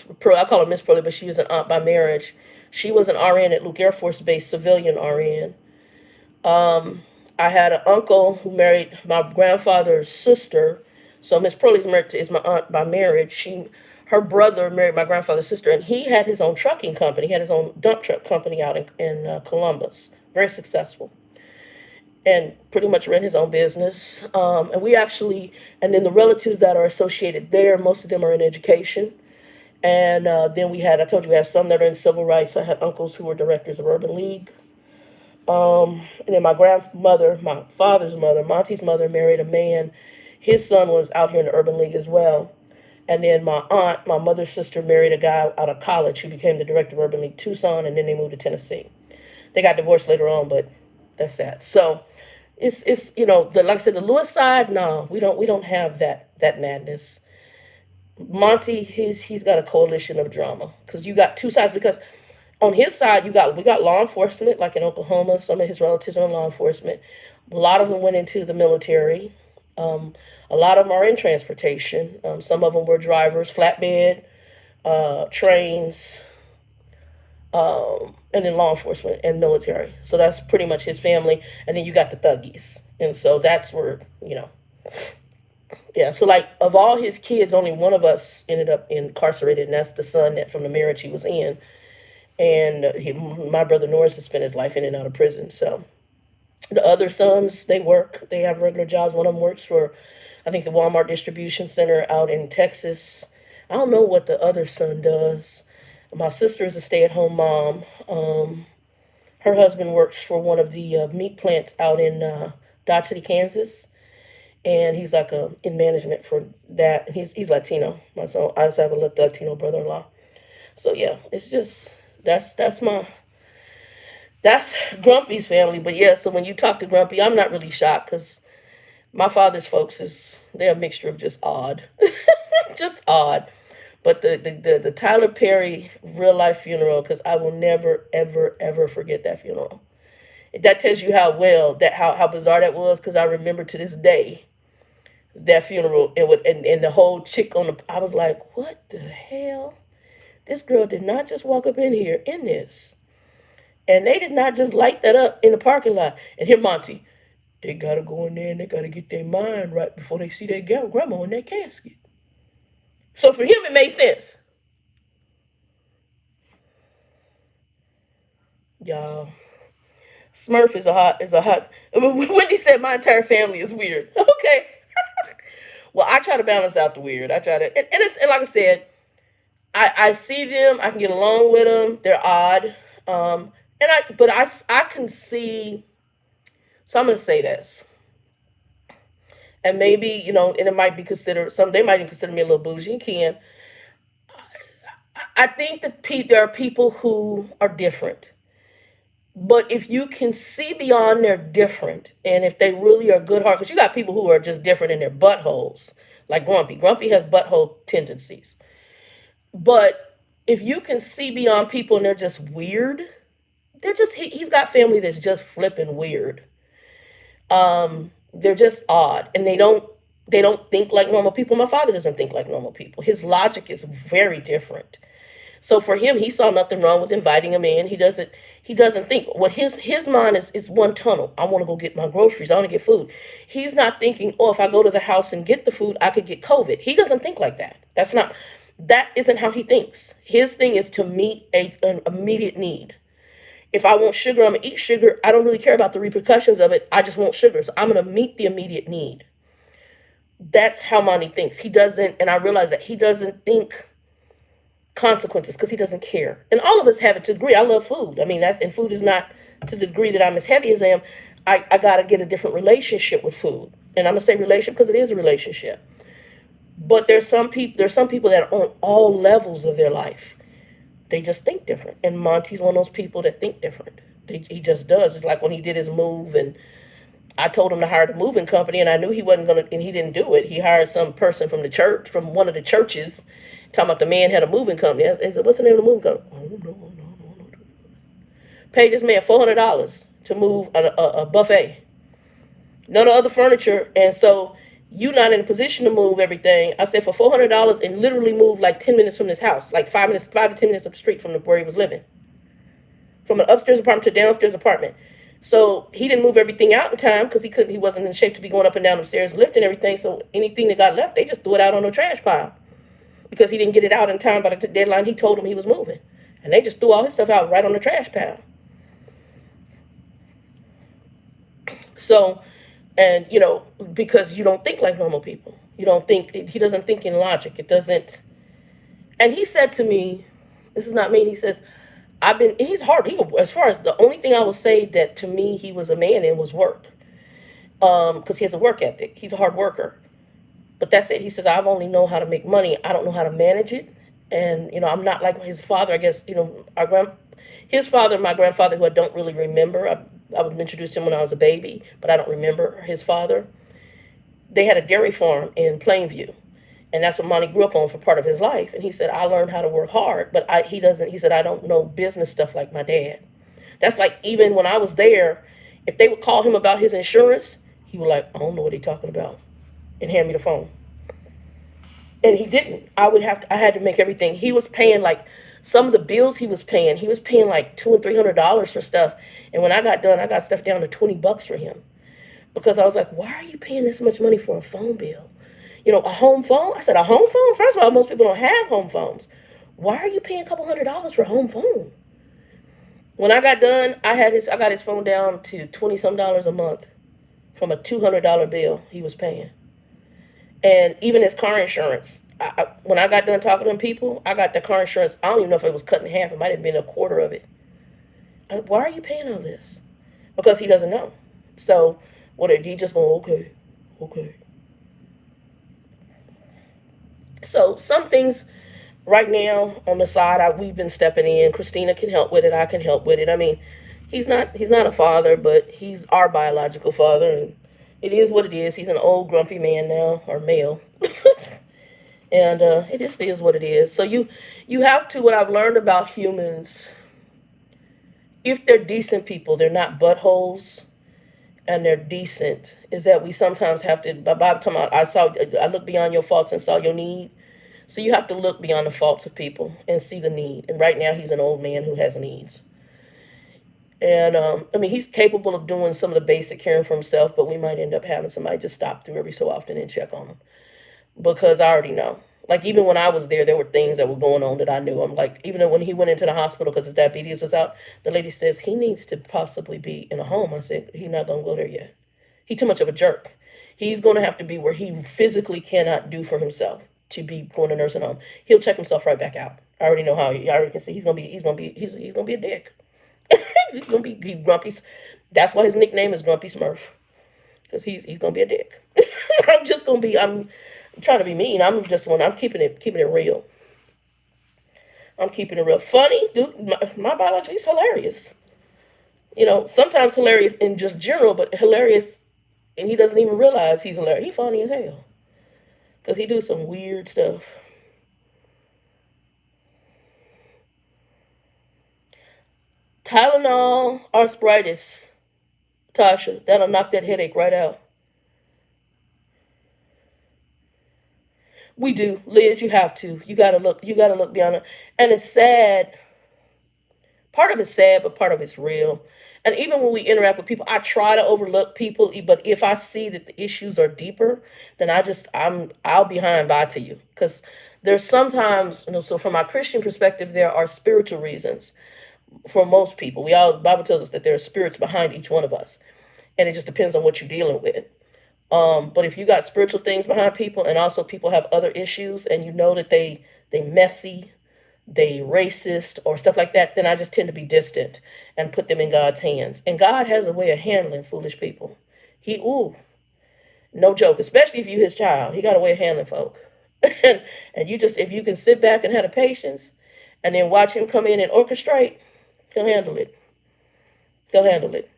call her Miss Pearlie, but she was an aunt by marriage. She was an RN at Luke Air Force Base, civilian RN. I had an uncle who married my grandfather's sister. So Miss Pearlie's is my aunt by marriage. Her brother married my grandfather's sister, and he had his own trucking company. He had his own dump truck company out in Columbus. Very successful. And pretty much ran his own business. And then the relatives that are associated there, most of them are in education. And then I told you we have some that are in civil rights. I had uncles who were directors of Urban League. And then my grandmother, my father's mother, Monty's mother, married a man. His son was out here in the Urban League as well. And then my aunt, my mother's sister, married a guy out of college who became the director of Urban League Tucson, and then they moved to Tennessee. They got divorced later on, but that's that. So it's like I said, the Lewis side, no, we don't have that madness. Monty, he's got a coalition of drama because you got two sides. Because on his side, we got law enforcement, like in Oklahoma. Some of his relatives are in law enforcement. A lot of them went into the military. A lot of them are in transportation. Some of them were drivers, flatbed, trains, and then law enforcement and military. So that's pretty much his family. And then you got the thuggies. And so that's where, yeah. So like of all his kids, only one of us ended up incarcerated, and that's the son that from the marriage he was in. And my brother Norris has spent his life in and out of prison. So the other sons, they work. They have regular jobs. One of them works for, I think, the Walmart distribution center out in Texas. I don't know what the other son does. My sister is a stay-at-home mom. Her husband works for one of the meat plants out in Dodge City, Kansas, and he's like in management for that. He's Latino. So I also have a Latino brother-in-law. So yeah, it's just that's Grumpy's family. But yeah, so when you talk to Grumpy, I'm not really shocked because my father's folks they're a mixture of just odd, just odd. But the Tyler Perry real life funeral, because I will never ever ever forget that funeral. That tells you how bizarre that was, because I remember to this day that funeral and the whole chick on the. I was like, what the hell? This girl did not just walk up in here in this. And they did not just light that up in the parking lot. And here, Monty, they got to go in there and they got to get their mind right before they see their grandma in that casket. So for him, it made sense. Y'all, Smurf is a hot. Wendy said my entire family is weird. Okay. Well, I try to balance out the weird. I try to, and like I said, I see them. I can get along with them. They're odd. But I can see. So I'm gonna say this, and maybe and it might be considered they might even consider me a little bougie. Can I think that there are people who are different, but if you can see beyond their different, and if they really are good heart, because you got people who are just different in their buttholes, like Grumpy. Grumpy has butthole tendencies, but if you can see beyond people and they're just weird, he's got family that's just flipping weird. They're just odd, and they don't think like normal people. My father doesn't think like normal people. His logic is very different. So for him, he saw nothing wrong with inviting him in. He doesn't think what his mind is one tunnel. I want to go get my groceries. I want to get food. He's not thinking, oh, if I go to the house and get the food, I could get COVID. He doesn't think like that. That isn't how he thinks. His thing is to meet an immediate need. If I want sugar, I'm going to eat sugar. I don't really care about the repercussions of it. I just want sugar. So I'm going to meet the immediate need. That's how Monty thinks. He doesn't, and I realize that he doesn't think consequences because he doesn't care. And all of us have it to a degree. I love food. I mean, and food is not to the degree that I'm as heavy as I am. I got to get a different relationship with food. And I'm going to say relationship because it is a relationship. But there's some people that are on all levels of their life. They just think different. And Monty's one of those people that think different. He just does. It's like when he did his move, and I told him to hire the moving company, and I knew he wasn't going to, and he didn't do it. He hired some person from the church, from one of the churches, talking about the man had a moving company. I said, what's the name of the moving company? I don't know. Paid this man $400 to move a buffet. None of other furniture. And so you're not in a position to move everything. I said for $400 and literally move like 10 minutes from this house, like 5 to 10 minutes up the street from where he was living. From an upstairs apartment to a downstairs apartment. So he didn't move everything out in time because he wasn't in shape to be going up and down the stairs, lifting everything. So anything that got left, they just threw it out on the trash pile because he didn't get it out in time by the deadline he told them he was moving. And they just threw all his stuff out right on the trash pile. So, and, because you don't think like normal people. He doesn't think in logic. It doesn't. And he said to me, this is not me, he says, and he's hard. As far as the only thing I would say that to me he was a man in was work. Because he has a work ethic. He's a hard worker. But that's it. He says, I've only know how to make money. I don't know how to manage it. And, I'm not like his father. I guess, his father and my grandfather, who I don't really remember. I was introduced to him when I was a baby, but I don't remember his father. They had a dairy farm in Plainview. And that's what Monty grew up on for part of his life. And he said, I learned how to work hard, but he said, I don't know business stuff like my dad. That's like, even when I was there, if they would call him about his insurance, he was like, I don't know what he's talking about. and hand me the phone. And he didn't. I had to make everything. He was paying like some of the bills he was paying like $200 and $300 for stuff. And when I got done, I got stuff down to $20 for him. Because I was like, why are you paying this much money for a phone bill? A home phone? I said, a home phone? First of all, most people don't have home phones. Why are you paying a couple $100 for a home phone? When I got done, I got his phone down to 20 some dollars a month from a $200 bill he was paying. And even his car insurance. When I got done talking to people, I got the car insurance. I don't even know if it was cut in half. It might have been a quarter of it. Why are you paying all this? Because he doesn't know. So, what did he just go, okay. So, some things right now on the side, we've been stepping in. Christina can help with it. I can help with it. I mean, he's not a father, but he's our biological father, and it is what it is. He's an old grumpy man now, or male. And it just is what it is. So you have to, what I've learned about humans, if they're decent people, they're not buttholes, and they're decent, is that we sometimes have to, by Bob talking about, I looked beyond your faults and saw your need. So you have to look beyond the faults of people and see the need. And right now he's an old man who has needs. And I mean, he's capable of doing some of the basic caring for himself, but we might end up having somebody just stop through every so often and check on him. Because I already know. Like, even when I was there were things that were going on that I knew. I'm like, even when he went into the hospital because his diabetes was out, the lady says he needs to possibly be in a home. I said, he's not going to go there yet. He's too much of a jerk. He's going to have to be where he physically cannot do for himself to be going to nursing home. He'll check himself right back out. I already know how. I already can see he's gonna be a dick. He's grumpy. That's why his nickname is Grumpy Smurf, because he's gonna be a dick. I'm trying to be mean. I'm keeping it real. I'm keeping it real. Funny, dude. My biology is hilarious. Sometimes hilarious in just general, but hilarious, and he doesn't even realize he's hilarious. He's funny as hell, because he do some weird stuff. Tylenol, arthritis, Tasha, that'll knock that headache right out. We do, Liz. You have to. You gotta look. You gotta look beyond it. And it's sad. Part of it's sad, but part of it's real. And even when we interact with people, I try to overlook people. But if I see that the issues are deeper, then I'll be high and by to you, because there's sometimes, So from my Christian perspective, there are spiritual reasons for most people. Bible tells us that there are spirits behind each one of us, and it just depends on what you're dealing with. But if you got spiritual things behind people, and also people have other issues, and you know that they messy, they racist or stuff like that, then I just tend to be distant and put them in God's hands. And God has a way of handling foolish people. No joke, especially if you his child, he got a way of handling folk. And if you can sit back and have the patience, and then watch him come in and orchestrate, he'll handle it. He'll handle it.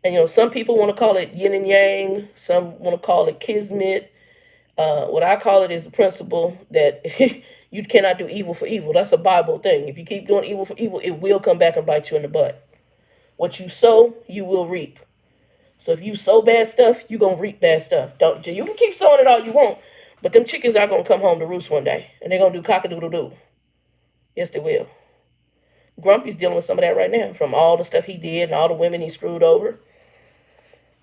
And some people want to call it yin and yang. Some want to call it kismet. What I call it is the principle that you cannot do evil for evil. That's a Bible thing. If you keep doing evil for evil, it will come back and bite you in the butt. What you sow, you will reap. So if you sow bad stuff, you're going to reap bad stuff. You can keep sowing it all you want, but them chickens are going to come home to roost one day, and they're going to do cock-a-doodle-doo. Yes, they will. Grumpy's dealing with some of that right now, from all the stuff he did and all the women he screwed over.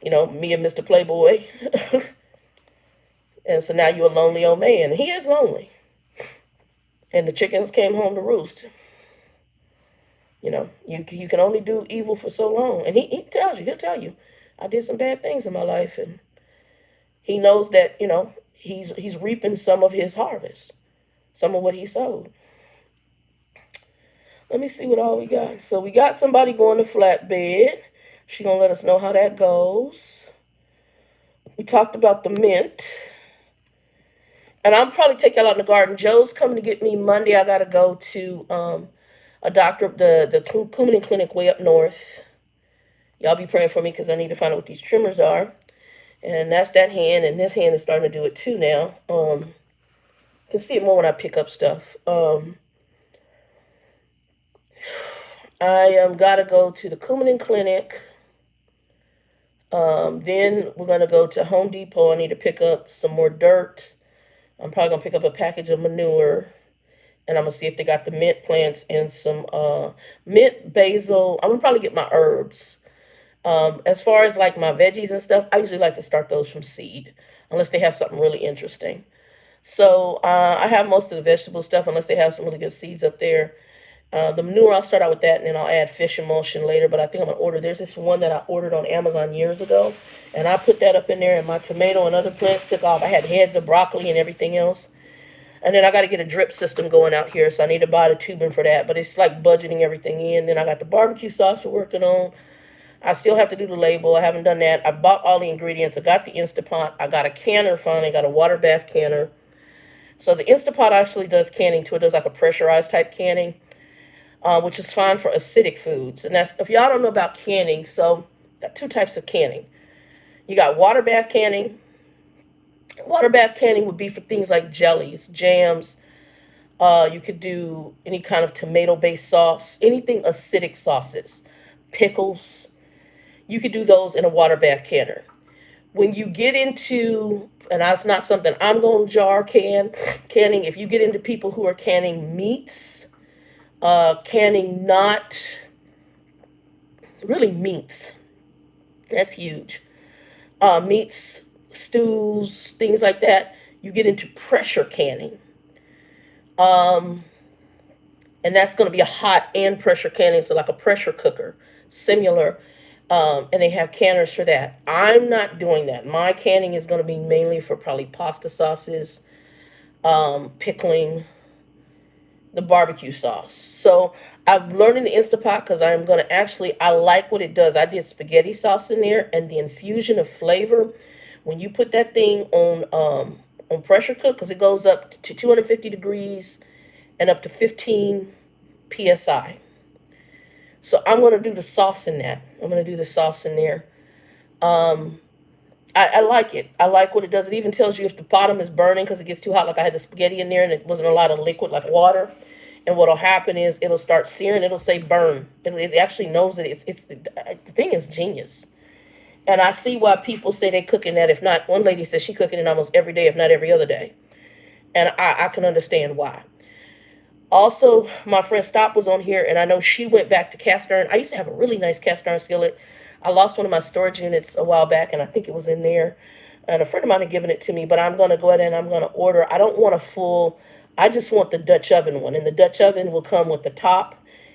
Me and Mr. Playboy. And so now you're a lonely old man. He is lonely. And the chickens came home to roost. You can only do evil for so long. And he'll tell you, I did some bad things in my life. And he knows that, he's reaping some of his harvest, some of what he sowed. Let me see what all we got. So we got somebody going to flatbed. She gonna let us know how that goes. We talked about the mint. And I'll probably take y'all out in the garden. Joe's coming to get me Monday. I gotta go to a doctor, the Coumadin Clinic way up north. Y'all be praying for me, because I need to find out what these tremors are. And that's that hand, and this hand is starting to do it too now. Can see it more when I pick up stuff. I gotta go to the Coumadin Clinic Then we're going to go to Home Depot. I need to pick up some more dirt. I'm probably going to pick up a package of manure. And I'm going to see if they got the mint plants and some mint, basil. I'm going to probably get my herbs. As far as like my veggies and stuff, I usually like to start those from seed. Unless they have something really interesting. So I have most of the vegetable stuff unless they have some really good seeds up there. The manure, I'll start out with that, and then I'll add fish emulsion later. But I think I'm going to order. There's this one that I ordered on Amazon years ago. And I put that up in there, and my tomato and other plants took off. I had heads of broccoli and everything else. And then I got to get a drip system going out here. So I need to buy the tubing for that. But it's like budgeting everything in. Then I got the barbecue sauce we're working on. I still have to do the label. I haven't done that. I bought all the ingredients. I got the Instapot. I got a canner finally. I got a water bath canner. So the Instapot actually does canning too. It does like a pressurized type canning, which is fine for acidic foods. And that's, if y'all don't know about canning, so got two types of canning. You got water bath canning. Water bath canning would be for things like jellies, jams. You could do any kind of tomato-based sauce, anything acidic sauces, pickles. You could do those in a water bath canner. When you get into, and that's not something I'm going to canning, if you get into people who are canning meats, canning not really meats, that's huge. Meats, stews, things like that, you get into pressure canning. And that's going to be a hot and pressure canning, so like a pressure cooker, similar. And they have canners for that. I'm not doing that. My canning is going to be mainly for probably pasta sauces, pickling, the barbecue sauce. So I'm learning the Instapot because I'm going to actually, I like what it does. I did spaghetti sauce in there, and the infusion of flavor, when you put that thing on pressure cook, because it goes up to 250 degrees and up to 15 psi. So I'm going to do the sauce in that. I'm going to do the sauce in there. I like it. I like what it does. It even tells you if the bottom is burning because it gets too hot. Like I had the spaghetti in there and it wasn't a lot of liquid like water. And what'll happen is it'll start searing. It'll say burn. It actually knows that the thing is genius. And I see why people say they cooking that. If not, one lady says she cooking it almost every day, if not every other day. And I can understand why. Also, my friend Stop was on here, and I know she went back to cast iron. I used to have a really nice cast iron skillet. I lost one of my storage units a while back, and I think it was in there. And a friend of mine had given it to me, but I'm going to go ahead and I'm going to order. I don't want a full, I just want the Dutch oven one. And the Dutch oven will come with the top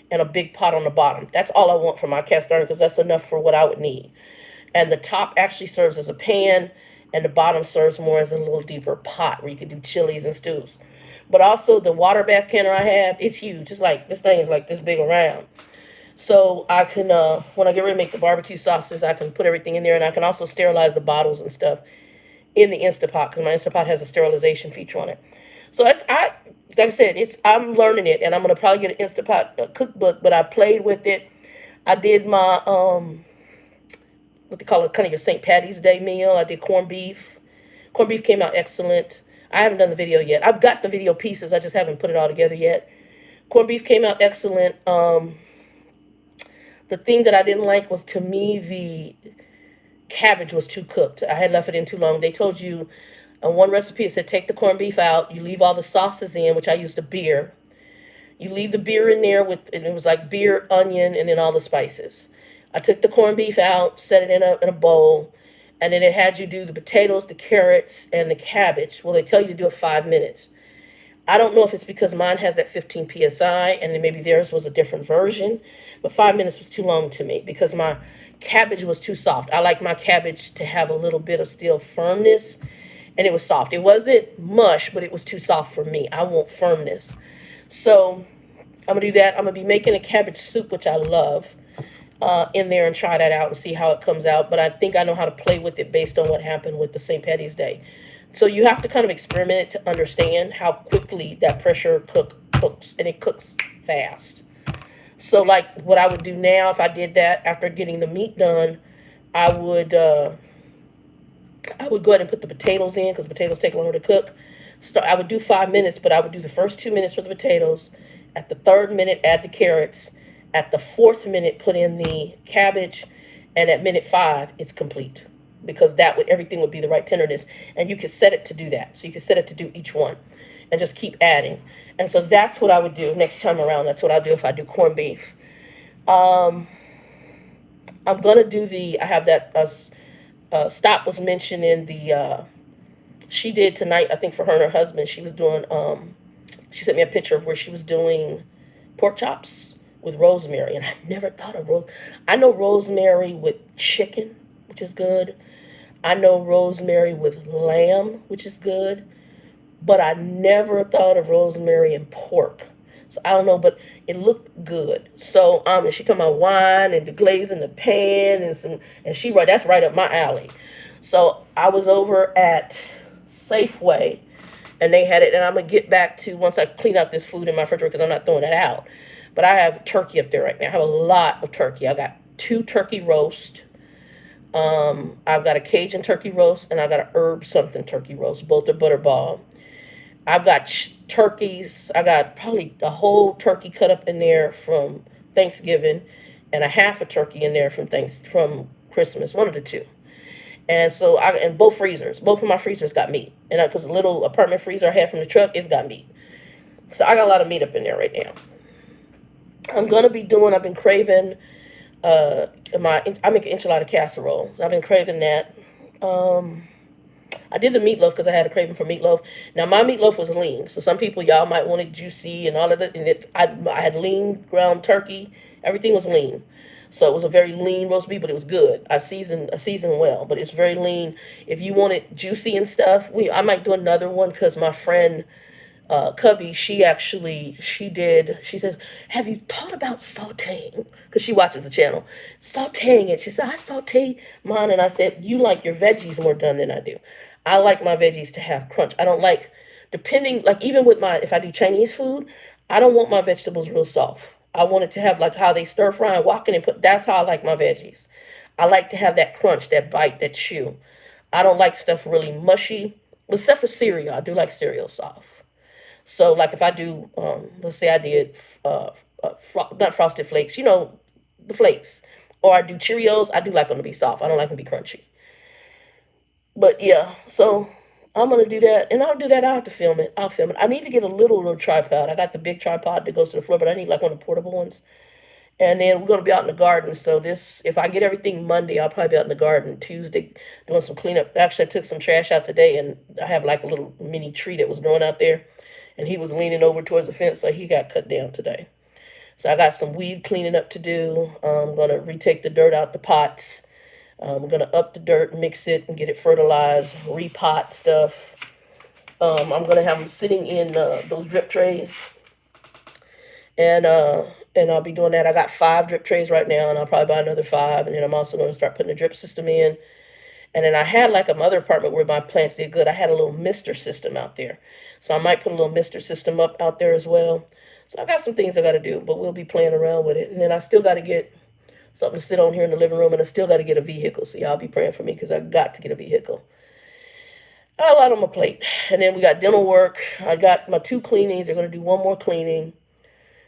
and a big pot on the bottom. That's all I want for my cast iron because that's enough for what I would need. And the top actually serves as a pan, and the bottom serves more as a little deeper pot where you could do chilies and stews. But also the water bath canner I have, it's huge. It's like, this thing is like this big around. So I can, when I get ready to make the barbecue sauces, I can put everything in there. And I can also sterilize the bottles and stuff in the Instapot because my Instapot has a sterilization feature on it. So like I said, I'm learning it. And I'm going to probably get an Instapot cookbook. But I played with it. I did my, what they call it, kind of your St. Patty's Day meal. I did corned beef. Corned beef came out excellent. I haven't done the video yet. I've got the video pieces. I just haven't put it all together yet. Corned beef came out excellent. The thing that I didn't like was, to me, the cabbage was too cooked. I had left it in too long. They told you on one recipe, it said take the corned beef out. You leave all the sauces in, which I used a beer. You leave the beer in there with, and it was like beer, onion, and then all the spices. I took the corned beef out, set it in a bowl. And then it had you do the potatoes, the carrots, and the cabbage. Well, they tell you to do it 5 minutes. I don't know if it's because mine has that 15 psi, and then maybe theirs was a different version. But 5 minutes was too long to me because my cabbage was too soft. I like my cabbage to have a little bit of still firmness, and it was soft. It wasn't mush, but it was too soft for me. I want firmness. So I'm going to do that. I'm going to be making a cabbage soup, which I love. In there and try that out and see how it comes out. But I think I know how to play with it based on what happened with the St. Patty's Day. So you have to kind of experiment to understand how quickly that pressure cooks, and it cooks fast. So like what I would do now, if I did that after getting the meat done, I would go ahead and put the potatoes in because potatoes take longer to cook. So I would do 5 minutes, but I would do the first 2 minutes for the potatoes. At the third minute, add the carrots. At the fourth minute, put in the cabbage. and at minute 5 it's complete, because that would everything would be the right tenderness, and you could set it to do that. So you could set it to do each one, and just keep adding. And so that's what I would do next time around. That's what I'll do if I do corned beef. Um, I'm gonna do the. I have that. Stop was mentioned in the. She did tonight. I think for her and her husband, she was doing. She sent me a picture of where she was doing pork chops with rosemary, and I never thought of rose. I know rosemary with chicken, which is good. I know rosemary with lamb, which is good, but I never thought of rosemary and pork. So I don't know, but it looked good. So and she talking about wine and the glaze in the pan and some, and she right, that's right up my alley. So I was over at Safeway, and they had it, and I'm gonna get back to once I clean out this food in my refrigerator because I'm not throwing it out. But I have turkey up there right now. I have a lot of turkey. I got 2 turkey roast. I've got a Cajun turkey roast, and I got a herb something turkey roast. Both are butterball. I've got turkeys. I got probably a whole turkey cut up in there from Thanksgiving, and a half a turkey in there from Christmas. One of the two. And so and both freezers, both of my freezers got meat, and because the little apartment freezer I had from the truck, it's got meat. So I got a lot of meat up in there right now. I'm gonna be doing. I've been craving. I make an enchilada casserole. I've been craving that. I did the meatloaf because I had a craving for meatloaf. Now my meatloaf was lean, so some people y'all might want it juicy and all of that. And I had lean ground turkey. Everything was lean, so it was a very lean roast beef, but it was good. I seasoned well, but it's very lean. If you want it juicy and stuff, I might do another one because my friend Cubby, she says, have you thought about sauteing? Because she watches the channel. Sauteing it. She said, I saute mine. And I said, you like your veggies more done than I do. I like my veggies to have crunch. I don't like, even with if I do Chinese food, I don't want my vegetables real soft. I want it to have like how they stir fry and walk in and that's how I like my veggies. I like to have that crunch, that bite, that chew. I don't like stuff really mushy, except for cereal. I do like cereal soft. So, like if I do, let's say I did not Frosted Flakes, the flakes, or I do Cheerios, I do like them to be soft. I don't like them to be crunchy. But yeah, so I'm gonna do that, and I'll do that. I'll have to film it. I'll film it. I need to get a little tripod. I got the big tripod that goes to the floor, but I need like one of the portable ones. And then we're gonna be out in the garden. So if I get everything Monday, I'll probably be out in the garden Tuesday doing some cleanup. Actually, I took some trash out today, and I have like a little mini tree that was growing out there. And he was leaning over towards the fence, so he got cut down today. So I got some weed cleaning up to do. I'm going to retake the dirt out the pots. We're going to up the dirt, mix it, and get it fertilized, repot stuff. I'm going to have them sitting in those drip trays. And I'll be doing that. I got 5 drip trays right now, and I'll probably buy another 5. And then I'm also going to start putting the drip system in. And then I had like a mother apartment where my plants did good. I had a little mister system out there. So I might put a little mister system out there as well. So I got some things I got to do, but we'll be playing around with it. And then I still got to get something to sit on here in the living room, and I still got to get a vehicle. So y'all be praying for me because I got to get a vehicle. I got a lot on my plate. And then we got dental work. I got my 2 cleanings. They're going to do 1 more cleaning.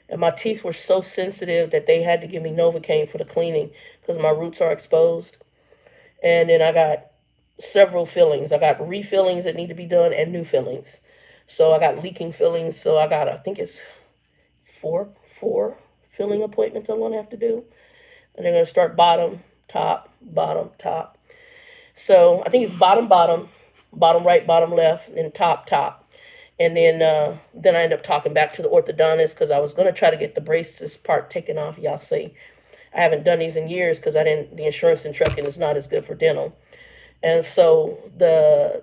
And my teeth were so sensitive that they had to give me Novocaine for the cleaning because my roots are exposed. And then I got several fillings. I got refillings that need to be done and new fillings. So I got leaking fillings. So I think it's four filling appointments I'm going to have to do. And they're going to start bottom, top, bottom, top. So I think it's bottom, bottom right, bottom left, and top. And then I end up talking back to the orthodontist because I was going to try to get the braces part taken off. Y'all see, I haven't done these in years because the insurance in trucking is not as good for dental. And so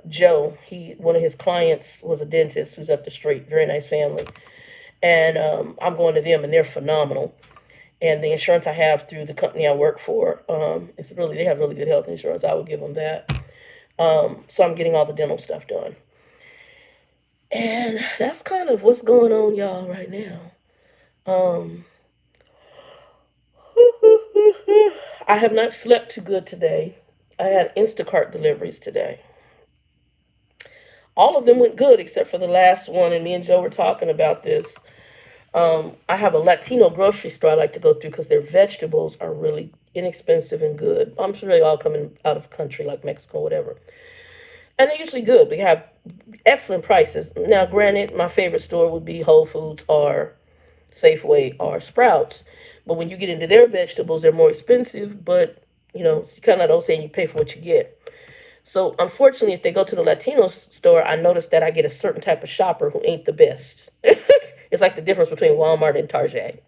Joe, one of his clients was a dentist who's up the street, very nice family. And I'm going to them, and they're phenomenal. And the insurance I have through the company I work for, they have really good health insurance. I would give them that. So I'm getting all the dental stuff done. And that's kind of what's going on, y'all, right now. I have not slept too good today. I had Instacart deliveries today. All of them went good except for the last one, and me and Joe were talking about this. I have a Latino grocery store I like to go through because their vegetables are really inexpensive and good. I'm sure they all coming out of country like Mexico, whatever. And they're usually good. We have excellent prices. Now, granted, my favorite store would be Whole Foods or Safeway or Sprouts. But when you get into their vegetables, they're more expensive. But, it's kind of like saying you pay for what you get. So, unfortunately, if they go to the Latino store, I notice that I get a certain type of shopper who ain't the best. It's like the difference between Walmart and Target.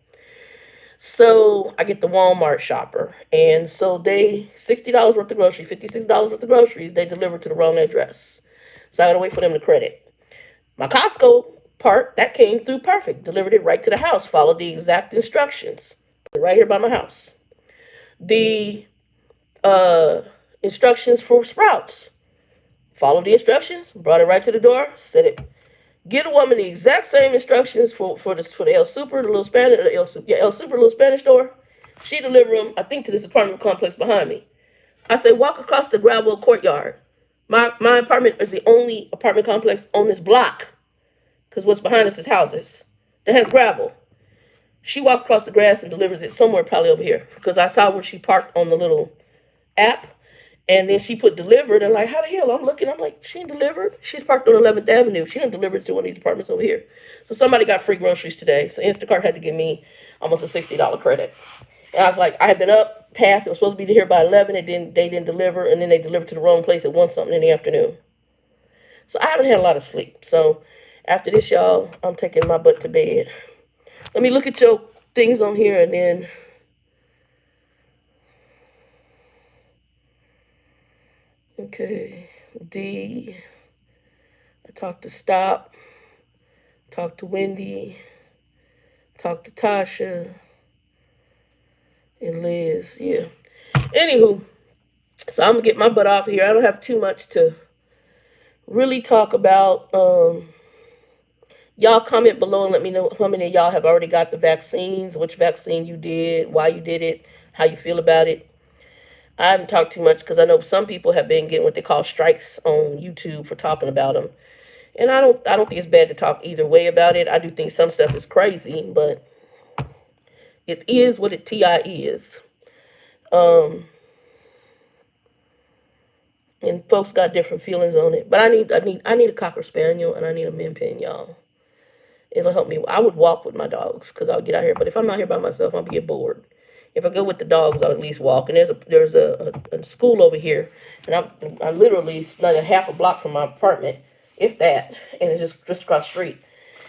So I get the Walmart shopper. And so they, $60 worth of groceries, $56 worth of groceries, they deliver to the wrong address. So I gotta wait for them to credit. My Costco part, that came through perfect. Delivered it right to the house. Followed the exact instructions. Put it right here by my house. The instructions for Sprouts. Followed the instructions, brought it right to the door, said it. Get a woman the exact same instructions for the El Super, the little Spanish, El Super, little Spanish store. She delivered them, I think, to this apartment complex behind me. I say, walk across the gravel courtyard. My apartment is the only apartment complex on this block, because what's behind us is houses that has gravel. She walks across the grass and delivers it somewhere probably over here, because I saw where she parked on the little app. And then she put delivered, and like, how the hell? I'm looking, I'm like, she ain't delivered. She's parked on 11th Avenue. She didn't deliver to one of these apartments over here. So somebody got free groceries today. So Instacart had to give me almost a $60 credit. And I was like, I had been up past, it was supposed to be here by 11. They didn't deliver, and then they delivered to the wrong place at 1 something in the afternoon. So I haven't had a lot of sleep. So after this, y'all, I'm taking my butt to bed. Let me look at your things on here, and then... Okay, D. I talked to Stop, talked to Wendy, talked to Tasha, and Liz. Yeah. Anywho, so I'm gonna get my butt off here. I don't have too much to really talk about. Y'all comment below and let me know how many of y'all have already got the vaccines, which vaccine you did, why you did it, how you feel about it. I haven't talked too much because I know some people have been getting what they call strikes on YouTube for talking about them. And I don't think it's bad to talk either way about it. I do think some stuff is crazy, but it is what it TI is. And folks got different feelings on it. But I need a Cocker Spaniel and I need a Min Pin, y'all. It'll help me. I would walk with my dogs because I'll get out here. But if I'm out here by myself, I'll get bored. If I go with the dogs, I'll at least walk. And there's a school over here, and I'm literally like a half a block from my apartment, if that, and it's just across the street.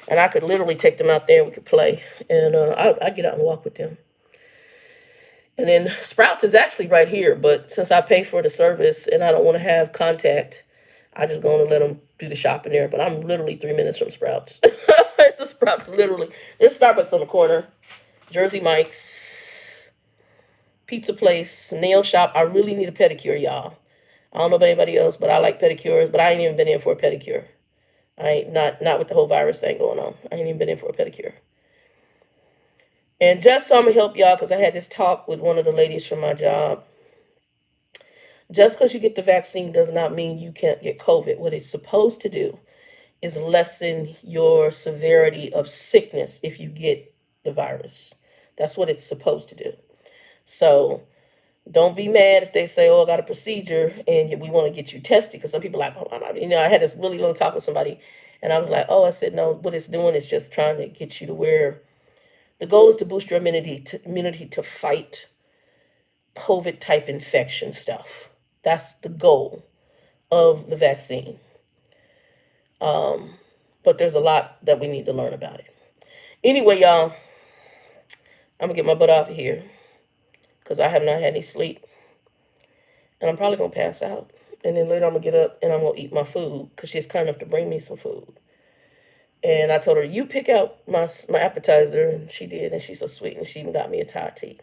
And I could literally take them out there and we could play. And I get out and walk with them. And then Sprouts is actually right here, but since I pay for the service and I don't want to have contact, I just going to let them do the shopping there. But I'm literally 3 minutes from Sprouts. It's a Sprouts, literally. There's Starbucks on the corner, Jersey Mike's, pizza place, nail shop. I really need a pedicure, y'all. I don't know about anybody else, but I like pedicures, but I ain't even been in for a pedicure. I ain't, not with the whole virus thing going on. I ain't even been in for a pedicure. And just so I'm going to help y'all, because I had this talk with one of the ladies from my job. Just because you get the vaccine does not mean you can't get COVID. What it's supposed to do is lessen your severity of sickness if you get the virus. That's what it's supposed to do. So don't be mad if they say, oh, I got a procedure and we want to get you tested. Because some people are like, oh, I had this really long talk with somebody. And I was like, I said, no, what it's doing is just trying to get you to where the goal is to boost your immunity to fight COVID type infection stuff. That's the goal of the vaccine. But there's a lot that we need to learn about it. Anyway, y'all, I'm going to get my butt off of here, because I have not had any sleep. And I'm probably going to pass out. And then later I'm going to get up and I'm going to eat my food, because she's kind enough to bring me some food. And I told her, you pick out my appetizer. And she did. And she's so sweet. And she even got me a Thai tea.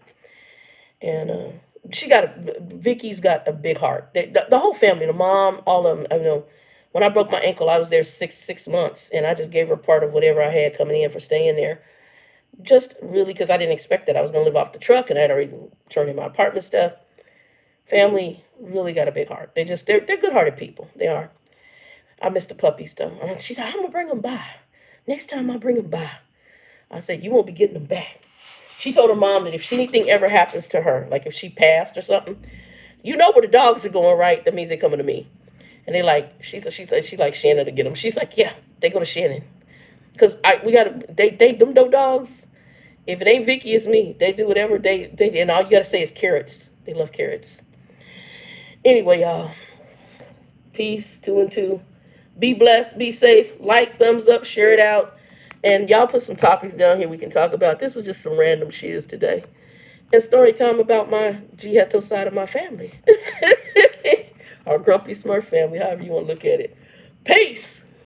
And Vicky's got a big heart. The whole family, the mom, all of them. When I broke my ankle, I was there six months. And I just gave her part of whatever I had coming in for staying there. Just really because I didn't expect that I was going to live off the truck, and I had already turned in my apartment stuff. Family really got a big heart. They're good-hearted people. They are. I miss the puppies, though. She said, I'm going to bring them by. Next time I bring them by. I said, you won't be getting them back. She told her mom that if anything ever happens to her, like if she passed or something, you know where the dogs are going, right? That means they're coming to me. And they like, she like Shannon to get them. She's like, yeah, they go to Shannon. Cause we gotta, them dogs. If it ain't Vicky, it's me. They do whatever they, and all you gotta say is carrots. They love carrots. Anyway, y'all, peace, 2 and 2. Be blessed, be safe. Like, thumbs up, share it out. And y'all put some topics down here we can talk about. This was just some random shiz today. And story time about my Gihetto side of my family. Our grumpy Smurf family, however you want to look at it. Peace.